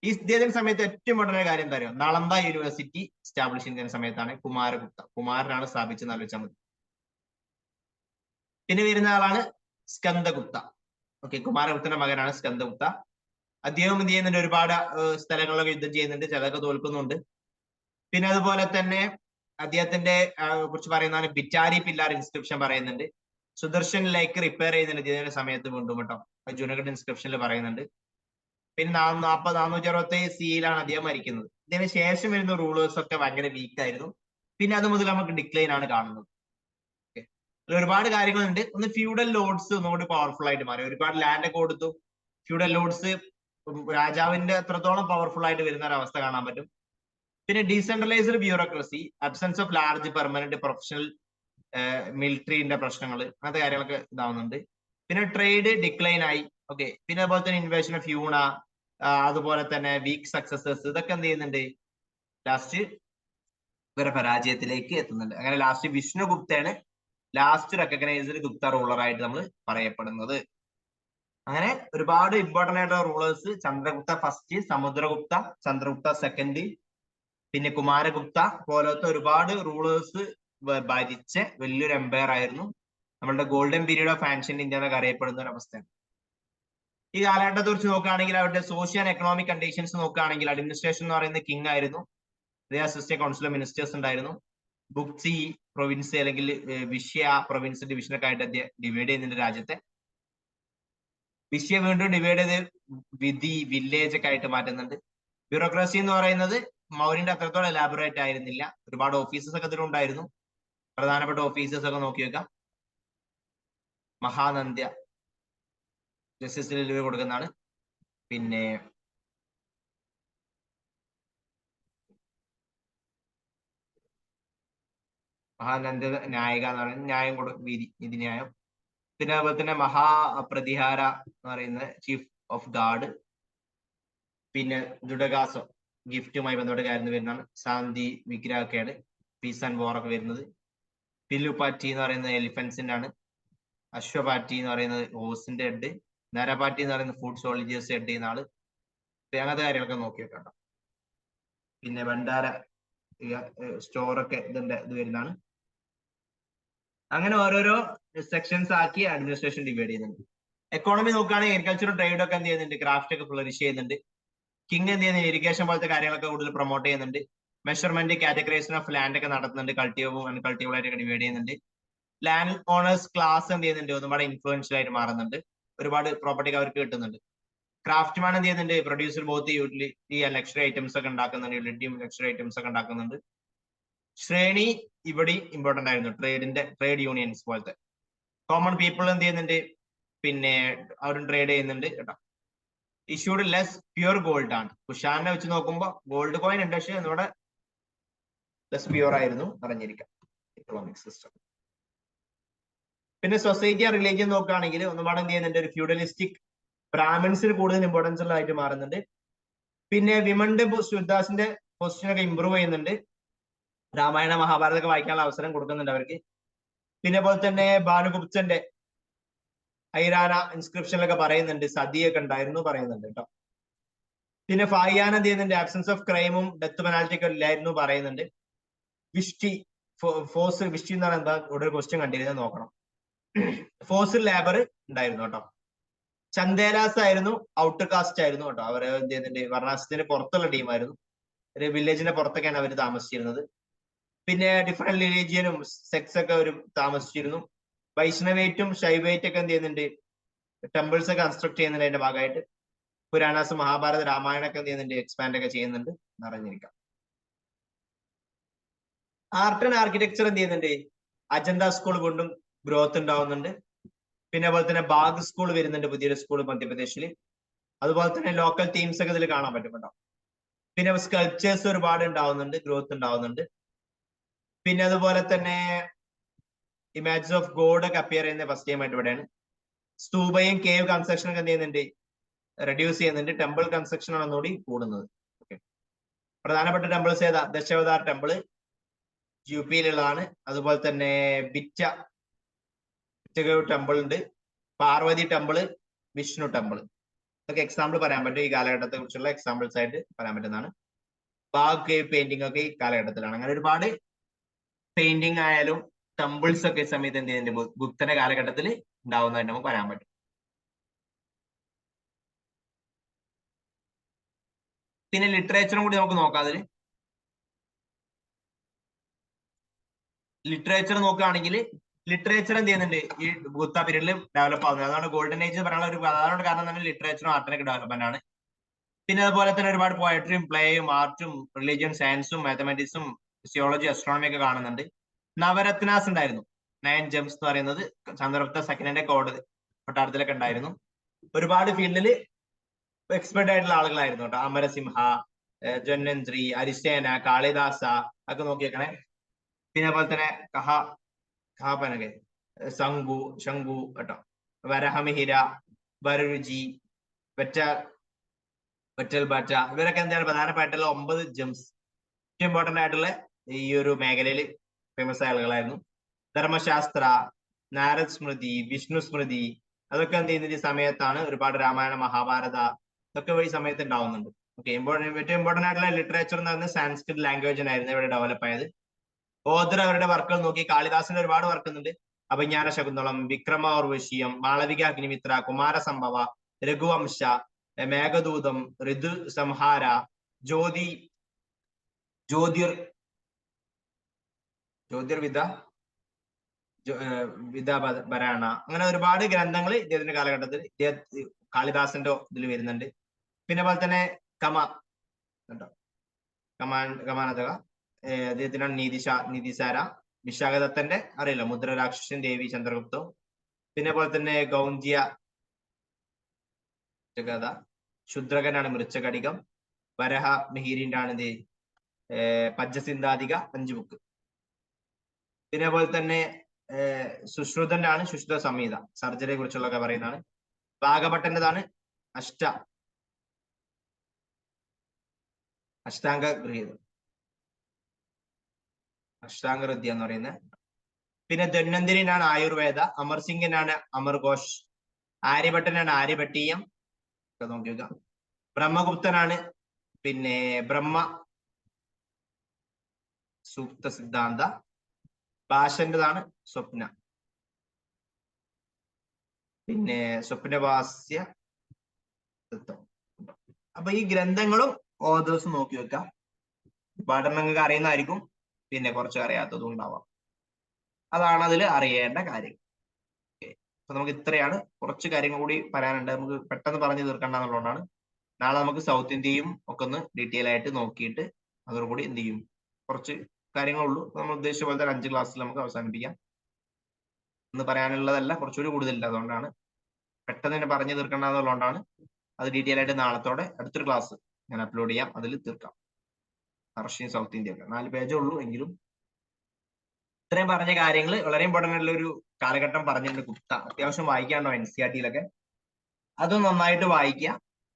ഈ ഇദ്ദേഹത്തിന്റെ സമയത്ത് ഏറ്റവും വളരെ കാര്യം എന്താ പറയുക, നളന്ദ യൂണിവേഴ്സിറ്റി എസ്റ്റാബ്ലിഷ് ചെയ്യുന്ന സമയത്താണ് കുമാരനാണ് സ്ഥാപിച്ചെന്ന് ആലോചിച്ചാൽ മതി. പിന്നെ വരുന്ന ആളാണ് സ്കന്ദഗുപ്ത. ഓക്കെ, കുമാരഗുപ്തന്റെ മകനാണ് സ്കന്ദഗുപ്ത. അദ്ദേഹം എന്ത് ചെയ്യുന്നുണ്ട്, ഒരുപാട് സ്ഥലങ്ങളിലൊക്കെ യുദ്ധം ചെയ്യുന്നുണ്ട്, ചിലതൊക്കെ തോൽക്കുന്നുണ്ട്. പിന്നെ അതുപോലെ തന്നെ അദ്ദേഹത്തിന്റെ കുറിച്ച് പറയുന്നതാണ് ബിറ്റാരി പില്ലാർ ഇൻസ്ക്രിപ്ഷൻ പറയുന്നുണ്ട്. സുദർശൻ ലേക്ക് റിപ്പയർ ചെയ്യുന്നുണ്ട് ഇതിന്റെ സമയത്ത് വീണ്ടും കേട്ടോ, ജുനഗഡ് ഇൻസ്ക്രിപ്ഷനിൽ പറയുന്നുണ്ട്. പിന്നെ 460 സിയിലാണ് അദ്ദേഹം മരിക്കുന്നത്. ഇതിന് ശേഷം വരുന്ന റൂളേഴ്സ് ഒക്കെ ഭയങ്കര വീക്ക് ആയിരുന്നു. പിന്നെ അത് മുതൽ നമുക്ക് ഡിക്ലൈൻ ആണ് കാണുന്നത്. ഒരുപാട് കാര്യങ്ങളുണ്ട്. ഒന്ന് ഫ്യൂഡൽ ലോഡ്സ് ഒന്നുകൂടി പവർഫുൾ ആയിട്ട് മാറി, ഒരുപാട് ലാൻഡ് ഒക്കെ കൊടുത്തു. ഫ്യൂഡൽ ലോഡ്സ് രാജാവിന്റെ എത്രത്തോളം പവർഫുൾ ആയിട്ട് വരുന്ന ഒരു അവസ്ഥ കാണാൻ പറ്റും. പിന്നെ decentralised bureaucracy, absence of large permanent professional മിലിറ്ററിന്റെ പ്രശ്നങ്ങൾ, അങ്ങനത്തെ കാര്യങ്ങളൊക്കെ ഇതാവുന്നുണ്ട്. പിന്നെ ട്രേഡ് ഡിക്ലൈൻ ആയി. ഓക്കെ, പിന്നെ അതുപോലെ തന്നെ ഇൻവേഷൻ ഓഫ് യൂണ, അതുപോലെ തന്നെ വീക്ക് സക്സസേഴ്സ്, ഇതൊക്കെ എന്ത് ചെയ്യുന്നുണ്ട്, ലാസ്റ്റ് ഇവരെ പരാജയത്തിലേക്ക് എത്തുന്നുണ്ട്. അങ്ങനെ ലാസ്റ്റ് വിഷ്ണുഗുപ്തയാണ് ലാസ്റ്റ് റെക്കഗ്നൈസ്ഡ് ഗുപ്ത റൂളർ ആയിട്ട് നമ്മൾ പറയപ്പെടുന്നത്. അങ്ങനെ ഒരുപാട് ഇമ്പോർട്ടന്റ് ആയിട്ടുള്ള rulers, Chandragupta first, Samudragupta, Chandragupta second, പിന്നെ കുമാരഗുപ്ത പോലത്തെ ഒരുപാട് റൂളേഴ്സ് ഭരിച്ച വലിയൊരു എംപയർ ആയിരുന്നു. നമ്മളുടെ golden period of ancient India എന്നൊക്കെ അറിയപ്പെടുന്ന ഒരു അവസ്ഥയാണ്. ഈ കാലഘട്ടത്തെ കുറിച്ച് നോക്കുകയാണെങ്കിൽ അവരുടെ സോഷ്യൽ ആൻഡ് എക്കണോമിക് കണ്ടീഷൻസ് നോക്കുകയാണെങ്കിൽ അഡ്മിനിസ്ട്രേഷൻ എന്ന് പറയുന്നത് കിങ് ആയിരുന്നു. അസിസ്റ്റന്റ് കൗൺസിൽ ഓഫ് മിനിസ്റ്റേഴ്സ് ഉണ്ടായിരുന്നു. ബുക്സി പ്രൊവിൻസ് അല്ലെങ്കിൽ വിഷ്യ പ്രൊവിൻസ് ഡിവിഷനൊക്കെ ആയിട്ട് അദ്ദേഹം ഡിവൈഡ് ചെയ്യുന്നുണ്ട് രാജ്യത്തെ. വിഷ്യ വീണ്ടും ഡിവൈഡ് ചെയ്ത് വിധി വില്ലേജ് ഒക്കെ ആയിട്ട് മാറ്റുന്നുണ്ട്. ബ്യൂറോക്രസി എന്ന് പറയുന്നത് മൗര്യന്റെ അത്രത്തോളം എലാബറേറ്റ് ആയിരുന്നില്ല. ഒരുപാട് ഓഫീസേഴ്സ് ഒക്കെ ഇതിലുണ്ടായിരുന്നു. പ്രധാനപ്പെട്ട ഓഫീസേഴ്സ് ഒക്കെ നോക്കി വെക്കാം. മഹാനന്ദ്യ ജസ്റ്റിസ് ഡെലിവറി കൊടുക്കുന്നതാണ്. പിന്നെ മഹാനന്ദ്യ നായിക എന്ന് പറയുന്നത് ന്യായം വിധി ന്യായം. പിന്നെ അതുപോലെ തന്നെ മഹാപ്രതിഹാര എന്ന് പറയുന്നത് ചീഫ് ഓഫ് ഗാർഡ്. പിന്നെ ജുഡഗാസോ ഗിഫ്റ്റുമായി ബന്ധപ്പെട്ട കാര്യം വരുന്നതാണ്. ശാന്തി വിഗ്രഹമൊക്കെയാണ് പീസ് ആൻഡ് വാർ ഒക്കെ വരുന്നത്. പില്ലുപാറ്റി എന്ന് പറയുന്നത് എലിഫൻസിന്റെ ആണ്. അശ്വപാറ്റി എന്ന് പറയുന്നത് ഹോഴ്സിന്റെ ഹെഡ്. നരപാറ്റി എന്ന് പറയുന്നത് ഫുഡ് സോൾജേഴ്സ് ഹെഡ് ചെയ്യുന്ന ആള്. അങ്ങനത്തെ കാര്യങ്ങളൊക്കെ നോക്കി വെക്കട്ടോ. പിന്നെ ഭണ്ഡാര സ്റ്റോറൊക്കെ ഇതിന്റെ ഇത് വരുന്നതാണ്. അങ്ങനെ ഓരോരോ സെക്ഷൻസ് ആക്കി അഡ്മിനിസ്ട്രേഷൻ ഡിവൈഡ് ചെയ്യുന്നുണ്ട്. എക്കോണമി നോക്കുകയാണെങ്കിൽ അഗ്രികൾച്ചറും ട്രേഡും ഒക്കെ എന്ത് ചെയ്യുന്നുണ്ട്, ക്രാഫ്റ്റ് ഒക്കെ ഫ്ലറിഷ് ചെയ്യുന്നുണ്ട്. കിങ് എന്ത് ചെയ്യുന്നത്, ഇറിഗേഷൻ പോലത്തെ കാര്യങ്ങളൊക്കെ കൂടുതൽ പ്രൊമോട്ട് ചെയ്യുന്നുണ്ട്. മെഷർമെന്റ് കാറ്റഗറൈസേഷൻ ഓഫ് ലാൻഡ് ഒക്കെ നടത്തുന്നുണ്ട്. കൾട്ടിവബിളും അൺകൾട്ടിവബിൾ ആയിട്ടൊക്കെ ഡിവൈഡ് ചെയ്യുന്നുണ്ട്. ലാൻഡ് ഓണേഴ്സ് ക്ലാസ് എന്ത് ചെയ്യുന്നുണ്ട്, ഒരുപാട് ഇൻഫ്ലുവൻഷ്യൽ ആയിട്ട് മാറുന്നുണ്ട്. ഒരുപാട് പ്രോപ്പർട്ടി അവർക്ക് കിട്ടുന്നുണ്ട്. ക്രാഫ്റ്റ്മാൻ എന്ത് ചെയ്യുന്നുണ്ട്, producer both utility and luxury items ഒക്കെ ഉണ്ടാക്കുന്നുണ്ട്. യൂട്ടിലിറ്റിയും ലക്ഷറി ഐറ്റംസ് ഒക്കെ ഉണ്ടാക്കുന്നുണ്ട്. ശ്രേണി ഇവിടെ ഇമ്പോർട്ടന്റ് ആയിരുന്നു, ട്രേഡ് യൂണിയൻസ് പോലത്തെ. കോമൺ പീപ്പിൾ എന്ത് ചെയ്യുന്നുണ്ട്, പിന്നെ അവരും ട്രേഡ് ചെയ്യുന്നുണ്ട് കേട്ടോ. ഇഷ്യൂഡ് ലെസ് പ്യുവർ ഗോൾഡ് ആണ്. കുഷാനെ വെച്ച് നോക്കുമ്പോൾ ഗോൾഡ് കോയിൻ ഉണ്ട്, പക്ഷേ നമ്മുടെ ലെസ് പ്യുവർ ആയിരുന്നു, അറിഞ്ഞിരിക്കാം എക്കണോമിക് സിസ്റ്റം. പിന്നെ സൊസൈറ്റി ആൻഡ് റിലീജിയൻ നോക്കുകയാണെങ്കിൽ ഒന്നുപാട് എന്ത് ചെയ്യുന്നുണ്ട്, ഒരു ഫ്യൂഡലിസ്റ്റിക് ബ്രാഹ്മിൻസിന് കൂടുതൽ ഇമ്പോർട്ടൻസ് ഉള്ളതായിട്ട് മാറുന്നുണ്ട്. പിന്നെ വിമന്റെ ശുദ്ധാസിന്റെ പൊസിഷനൊക്കെ ഇമ്പ്രൂവ് ചെയ്യുന്നുണ്ട്. രാമായണ മഹാഭാരതമൊക്കെ വായിക്കാനുള്ള അവസരം കൊടുക്കുന്നുണ്ട് അവർക്ക്. പിന്നെ പോലെ തന്നെ ഭാനുഗുപ്തന്റെ ഐരാന ഇൻസ്ക്രിപ്ഷനിലൊക്കെ പറയുന്നുണ്ട് സതിയൊക്കെ ഉണ്ടായിരുന്നു പറയുന്നുണ്ട് കേട്ടോ. പിന്നെ ഫായിയാൻ എന്ത് ചെയ്യുന്നുണ്ട്, ആബ്സെൻസ് ഓഫ് ക്രൈമും ഡെത്ത് പെനാൽറ്റി ഒക്കെ ഇല്ലായിരുന്നു പറയുന്നുണ്ട്. വിഷ്ടി വിഷ്ടി എന്ന് പറയുന്നത് എന്താ, ഇവിടെ ഒരു ക്വസ്റ്റ്യൻ കണ്ടിരുന്നത് നോക്കണം. ഫോഴ്സിൽ ലേബർ ഉണ്ടായിരുന്നു കേട്ടോ. ചന്ദേലാസ് ആയിരുന്നു ഔട്ടർ കാസ്റ്റ് ആയിരുന്നു കേട്ടോ. അവർ എന്ത് ചെയ്യുന്നുണ്ട്, വർണ്ണാശ്രമത്തിന് പുറത്തുള്ള ടീമായിരുന്നു. ഒരു വില്ലേജിന്റെ പുറത്തൊക്കെയാണ് അവർ താമസിച്ചിരുന്നത്. പിന്നെ ഡിഫറെന്റ് റിലീജിയനും സെക്സ് ഒക്കെ അവർ താമസിച്ചിരുന്നു. വൈഷ്ണവേറ്റും ശൈവേറ്റും ഒക്കെ എന്ത് ചെയ്യുന്നുണ്ട്, ടെമ്പിൾസ് ഒക്കെ കൺസ്ട്രക്ട് ചെയ്യുന്നുണ്ട്. അതിന്റെ ഭാഗമായിട്ട് പുരാണാസ് മഹാഭാരത രാമായണൊക്കെ എന്ത് ചെയ്യുന്നുണ്ട്, എക്സ്പാൻഡ് ഒക്കെ ചെയ്യുന്നുണ്ട്, അറിഞ്ഞിരിക്കാം. ആർട്ട് ആൻഡ് ആർക്കിടെക്ചർ എന്ത് ചെയ്യുന്നുണ്ട്, അജന്ത സ്കൂൾ കൊണ്ടും ഗ്രോത്ത് ഉണ്ടാവുന്നുണ്ട്. പിന്നെ അതുപോലെ തന്നെ ബാഗ് സ്കൂൾ വരുന്നുണ്ട്, പുതിയൊരു സ്കൂൾ മധ്യപ്രദേശിൽ. അതുപോലെ തന്നെ ലോക്കൽ ടീംസ് ഒക്കെ ഇതിൽ കാണാൻ പറ്റും കേട്ടോ. പിന്നെ സ്കൾപ്ചേഴ്സ് ഒരുപാട് ഉണ്ടാവുന്നുണ്ട്, ഗ്രോത്ത് ഉണ്ടാവുന്നുണ്ട്. പിന്നെ അതുപോലെ തന്നെ ഇമേജസ് ഓഫ് ഗോഡ് ഒക്കെ അപ്പിയർ ചെയ്യുന്ന ഫസ്റ്റ് ടൈം ആയിട്ട് ഇവിടെയാണ്. സ്തൂപയും കേവ് കൺസ്ട്രക്ഷൻ ഒക്കെ എന്ത് ചെയ്യുന്നുണ്ട്, റെഡ്യൂസ് ചെയ്യുന്നുണ്ട്. ടെമ്പിൾ കൺസ്ട്രക്ഷൻ ആണ് ഒന്നുകൂടി കൂടുന്നത്. ഓക്കെ, പ്രധാനപ്പെട്ട ടെമ്പിൾസ് ഏതാ? ദശാവതാർ ടെമ്പിൾ യു പിയിലുള്ളതാണ്. അതുപോലെ തന്നെ ബിറ്റഗവ് ടെമ്പിൾ ഉണ്ട്, പാർവതി ടെമ്പിൾ, വിഷ്ണു ടെമ്പിൾ. ഇതൊക്കെ എക്സാമ്പിൾ പറയാൻ പറ്റും, ഈ കാലഘട്ടത്തെ കുറിച്ചുള്ള എക്സാമ്പിൾസ് ആയിട്ട് പറയാൻ പറ്റുന്നതാണ്. ബാഗ് കേവ് പെയിന്റിംഗ് ഒക്കെ ഈ കാലഘട്ടത്തിലാണ്. അങ്ങനെ ഒരുപാട് പെയിന്റിംഗ് ആയാലും ടെമ്പിൾസ് ഒക്കെ ഈ സമയത്ത് എന്ത് ചെയ്യുന്നുണ്ട്, ഗുപ്തന്റെ കാലഘട്ടത്തിൽ ഉണ്ടാവുന്നതായിട്ട് നമുക്ക് പറയാൻ പറ്റും. പിന്നെ ലിറ്ററേച്ചറും കൂടി നമുക്ക് നോക്കാം. അതിൽ ലിറ്ററേച്ചർ നോക്കുകയാണെങ്കിൽ ലിറ്ററേച്ചർ എന്ത് ചെയ്യുന്നുണ്ട്, ഈ ഗുപ്ത പീരീഡിൽ ഡെവലപ്പ് ആവുന്നത്. അതാണ് ഗോൾഡൻ ഏജ് പറയാനുള്ള ഒരു പ്രധാന കാരണം തന്നെ ലിറ്ററേച്ചറും ആർട്ടിനൊക്കെ ഡെവലപ്മെന്റ് ആണ്. പിന്നെ അതുപോലെ തന്നെ ഒരുപാട് പോയട്രിയും പ്ലേയും ആർട്ടും റിലീജിയൻ സയൻസും മാത്തമാറ്റിക്സും ഫിസിയോളജി അസ്ട്രോണമി ഒക്കെ കാണുന്നുണ്ട്. നവരത്നാസ് ഉണ്ടായിരുന്നു, 9 ജെംസ് എന്ന് പറയുന്നത് ചന്ദ്രഗുപ്ത സെക്കൻഡിന്റെ കൊട്ടാരത്തിലൊക്കെ ഉണ്ടായിരുന്നു. ഒരുപാട് ഫീൽഡിൽ എക്സ്പെർട്ട് ആയിട്ടുള്ള ആളുകളായിരുന്നു കേട്ടോ. അമരസിംഹ, ജന്വന്ത്രി, അരിസേന, കാളിദാസ ഒക്കെ നോക്കിയേക്കണേ. പിന്നെ അതുപോലെ തന്നെ കഹാപനകെ, ശംഖു കേട്ടോ, വരഹമിഹിര, വരരുചി, വെറ്റൽ ബാറ്റ, ഇവരൊക്കെ എന്താണ് പ്രധാനപ്പെട്ടുള്ള 9 ജെംസ്, ഏറ്റവും ഇമ്പോർട്ടന്റ് ആയിട്ടുള്ള ഈ ഒരു മേഖലയിൽ ഫേമസ് ആയ ആളുകളായിരുന്നു. ധർമ്മശാസ്ത്ര, നാരദ് സ്മൃതി, വിഷ്ണു സ്മൃതി, അതൊക്കെ എന്ത് ചെയ്യുന്നത് ഈ സമയത്താണ്. ഒരുപാട് രാമായണ, മഹാഭാരത ഇതൊക്കെ ഈ സമയത്ത് ഉണ്ടാവുന്നുണ്ട്. ഓക്കെ, ഏറ്റവും ഇമ്പോർട്ടന്റ് ആയിട്ടുള്ള ലിറ്ററേച്ചർ എന്ന് പറയുന്നത് സാൻസ്ക്രിറ്റ് ലാംഗ്വേജിനായിരുന്നു ഇവിടെ ഡെവലപ്പ് ആയത്. ഓദർ അവരുടെ വർക്കുകൾ നോക്കി കാളിദാസിന്റെ ഒരുപാട് വർക്ക് ഉണ്ട്. അഭിജ്ഞാന ശകുന്തളം, വിക്രമ ഉർവശിയം, മാളവിക അഗ്നിമിത്ര, കുമാരസംഭവ, രഘുവംശ, മേഘദൂതം, ഋതു സംഹാര, ഭരാണ, അങ്ങനെ ഒരുപാട് ഗ്രന്ഥങ്ങൾ ഇദ്ദേഹത്തിന്റെ കാലഘട്ടത്തിൽ കാളിദാസന്റെ ഇതിൽ വരുന്നുണ്ട്. പിന്നെ പോലെ തന്നെ കമാനതക അദ്ദേഹത്തിനാണ് നീതിസാര, വിശാഖദത്തന്റെ അറിയില്ല, മുദ്രരാക്ഷസൻ, ദേവി ചന്ദ്രഗുപ്തോ. പിന്നെ പോലെ തന്നെ ഗൗന്ധ്യ കഥ, ശുദ്രകനാണ് മൃച്ഛകടികം, വരഹ മിഹിരിന്റെ ആണ് ഇത് പഞ്ചസിന്ധാതിക 5 ബുക്ക്. പിന്നെ പോലെ തന്നെ സുശ്രുതന്റെ ആണ് സുശ്രുത സംഹിത, സർജറിയെ കുറിച്ചുള്ളൊക്കെ പറയുന്നതാണ്. ഭാഗഭട്ടന്റേതാണ് അഷ്ടാംഗഹൃദ്യ എന്ന് പറയുന്നത്. പിന്നെ ധന്വന്തിരിനാണ് ആയുർവേദ, അമർസിംഗിനാണ് അമർഘോഷ്, ആര്യഭട്ടനാണ് ആര്യഭട്ടീയം നോക്കിയ, ബ്രഹ്മഗുപ്തനാണ് പിന്നെ ബ്രഹ്മ സൂക്ത സിദ്ധാന്ത, ഭാഷന്റേതാണ് സ്വപ്ന, പിന്നെ സ്വപ്നവാസ്യ തത്വം. അപ്പൊ ഈ ഗ്രന്ഥങ്ങളും ഓതേഴ്സ് നോക്കി വെക്കാം. പഠനങ്ങൾക്ക് അറിയുന്നതായിരിക്കും, പിന്നെ കുറച്ച് അറിയാത്തതും ഉണ്ടാവാം. അതാണ് അതിൽ അറിയേണ്ട കാര്യം. അപ്പൊ നമുക്ക് ഇത്രയാണ്, കുറച്ച് കാര്യങ്ങൾ കൂടി പറയാനുണ്ട്, നമുക്ക് പെട്ടെന്ന് പറഞ്ഞു തീർക്കണ്ട എന്നുള്ളതുകൊണ്ടാണ്. നാളെ നമുക്ക് സൗത്ത് ഇന്ത്യയും ഒക്കെ ഒന്ന് ഡീറ്റെയിൽ ആയിട്ട് നോക്കിയിട്ട് അതോടുകൂടി എന്ത് ചെയ്യും, കുറച്ച് കാര്യങ്ങളുള്ളൂ. നമ്മൾ ഉദ്ദേശിച്ച പോലെ തന്നെ 5 ക്ലാസ്സിൽ നമുക്ക് അവസാനിപ്പിക്കാം. എന്ന് പറയാനുള്ളതല്ല, കുറച്ചുകൂടി കൂടുതലില്ല. അതുകൊണ്ടാണ് പെട്ടെന്ന് തന്നെ പറഞ്ഞു തീർക്കണ്ട എന്നുള്ളതുകൊണ്ടാണ്. അത് ഡീറ്റെയിൽ ആയിട്ട് നാളത്തോടെ അടുത്തൊരു ക്ലാസ് ഞാൻ അപ്ലോഡ് ചെയ്യാം, അതിൽ തീർക്കാം. റഷ്യൻ സൗത്ത് ഇന്ത്യ ഒക്കെ 4 പേജേ ഉള്ളൂ എങ്കിലും ഇത്രയും പറഞ്ഞ കാര്യങ്ങൾ വളരെ ഇമ്പോർട്ടന്റ് ആയിട്ടുള്ള ഒരു കാലഘട്ടം പറഞ്ഞിട്ടുണ്ട് ഗുപ്ത. അത്യാവശ്യം വായിക്കാണ്ടോ NCERT-യിലൊക്കെ, അതും നന്നായിട്ട് വായിക്കുക.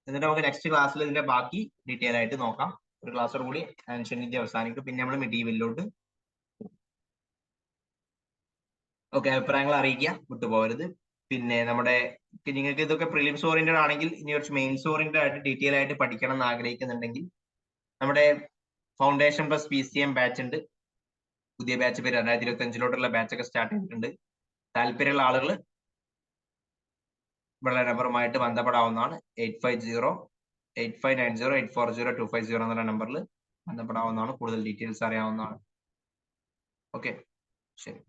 എന്നിട്ട് നമുക്ക് നെക്സ്റ്റ് ക്ലാസ്സിൽ ഇതിന്റെ ബാക്കി ഡീറ്റെയിൽ ആയിട്ട് നോക്കാം. ഒരു ക്ലാസ്സോട് കൂടി ആൻഷ്യന്റ് ഇന്ത്യ അവസാനിക്കും, പിന്നെ നമ്മൾ മെഡീവലിലോട്ട്. ഓക്കെ, അഭിപ്രായങ്ങൾ അറിയിക്കുക, വിട്ടുപോകരുത്. പിന്നെ നമ്മുടെ നിങ്ങൾക്ക് ഇതൊക്കെ പ്രിലിംസ് ഓറിയന്റഡ് ആണെങ്കിൽ ഇനി കുറച്ച് മെയിൻസ് ഓറിയന്റഡ് ആയിട്ട് ഡീറ്റെയിൽ ആയിട്ട് പഠിക്കണം എന്ന് ആഗ്രഹിക്കുന്നുണ്ടെങ്കിൽ നമ്മുടെ ഫൗണ്ടേഷൻ പ്ലസ് PCM ബാച്ച് ഉണ്ട്. പുതിയ ബാച്ച് പേര് 2025-ലോട്ടുള്ള ബാച്ചൊക്കെ സ്റ്റാർട്ട് ചെയ്തിട്ടുണ്ട്. താല്പര്യമുള്ള ആളുകൾ ഇവിടെ നമ്പറുമായിട്ട് ബന്ധപ്പെടാവുന്നതാണ്. 850859084025 എന്നുള്ള നമ്പറിൽ ബന്ധപ്പെടാവുന്നതാണ്. കൂടുതൽ ഡീറ്റെയിൽസ് അറിയാവുന്നതാണ്. ഓക്കെ, ശരി.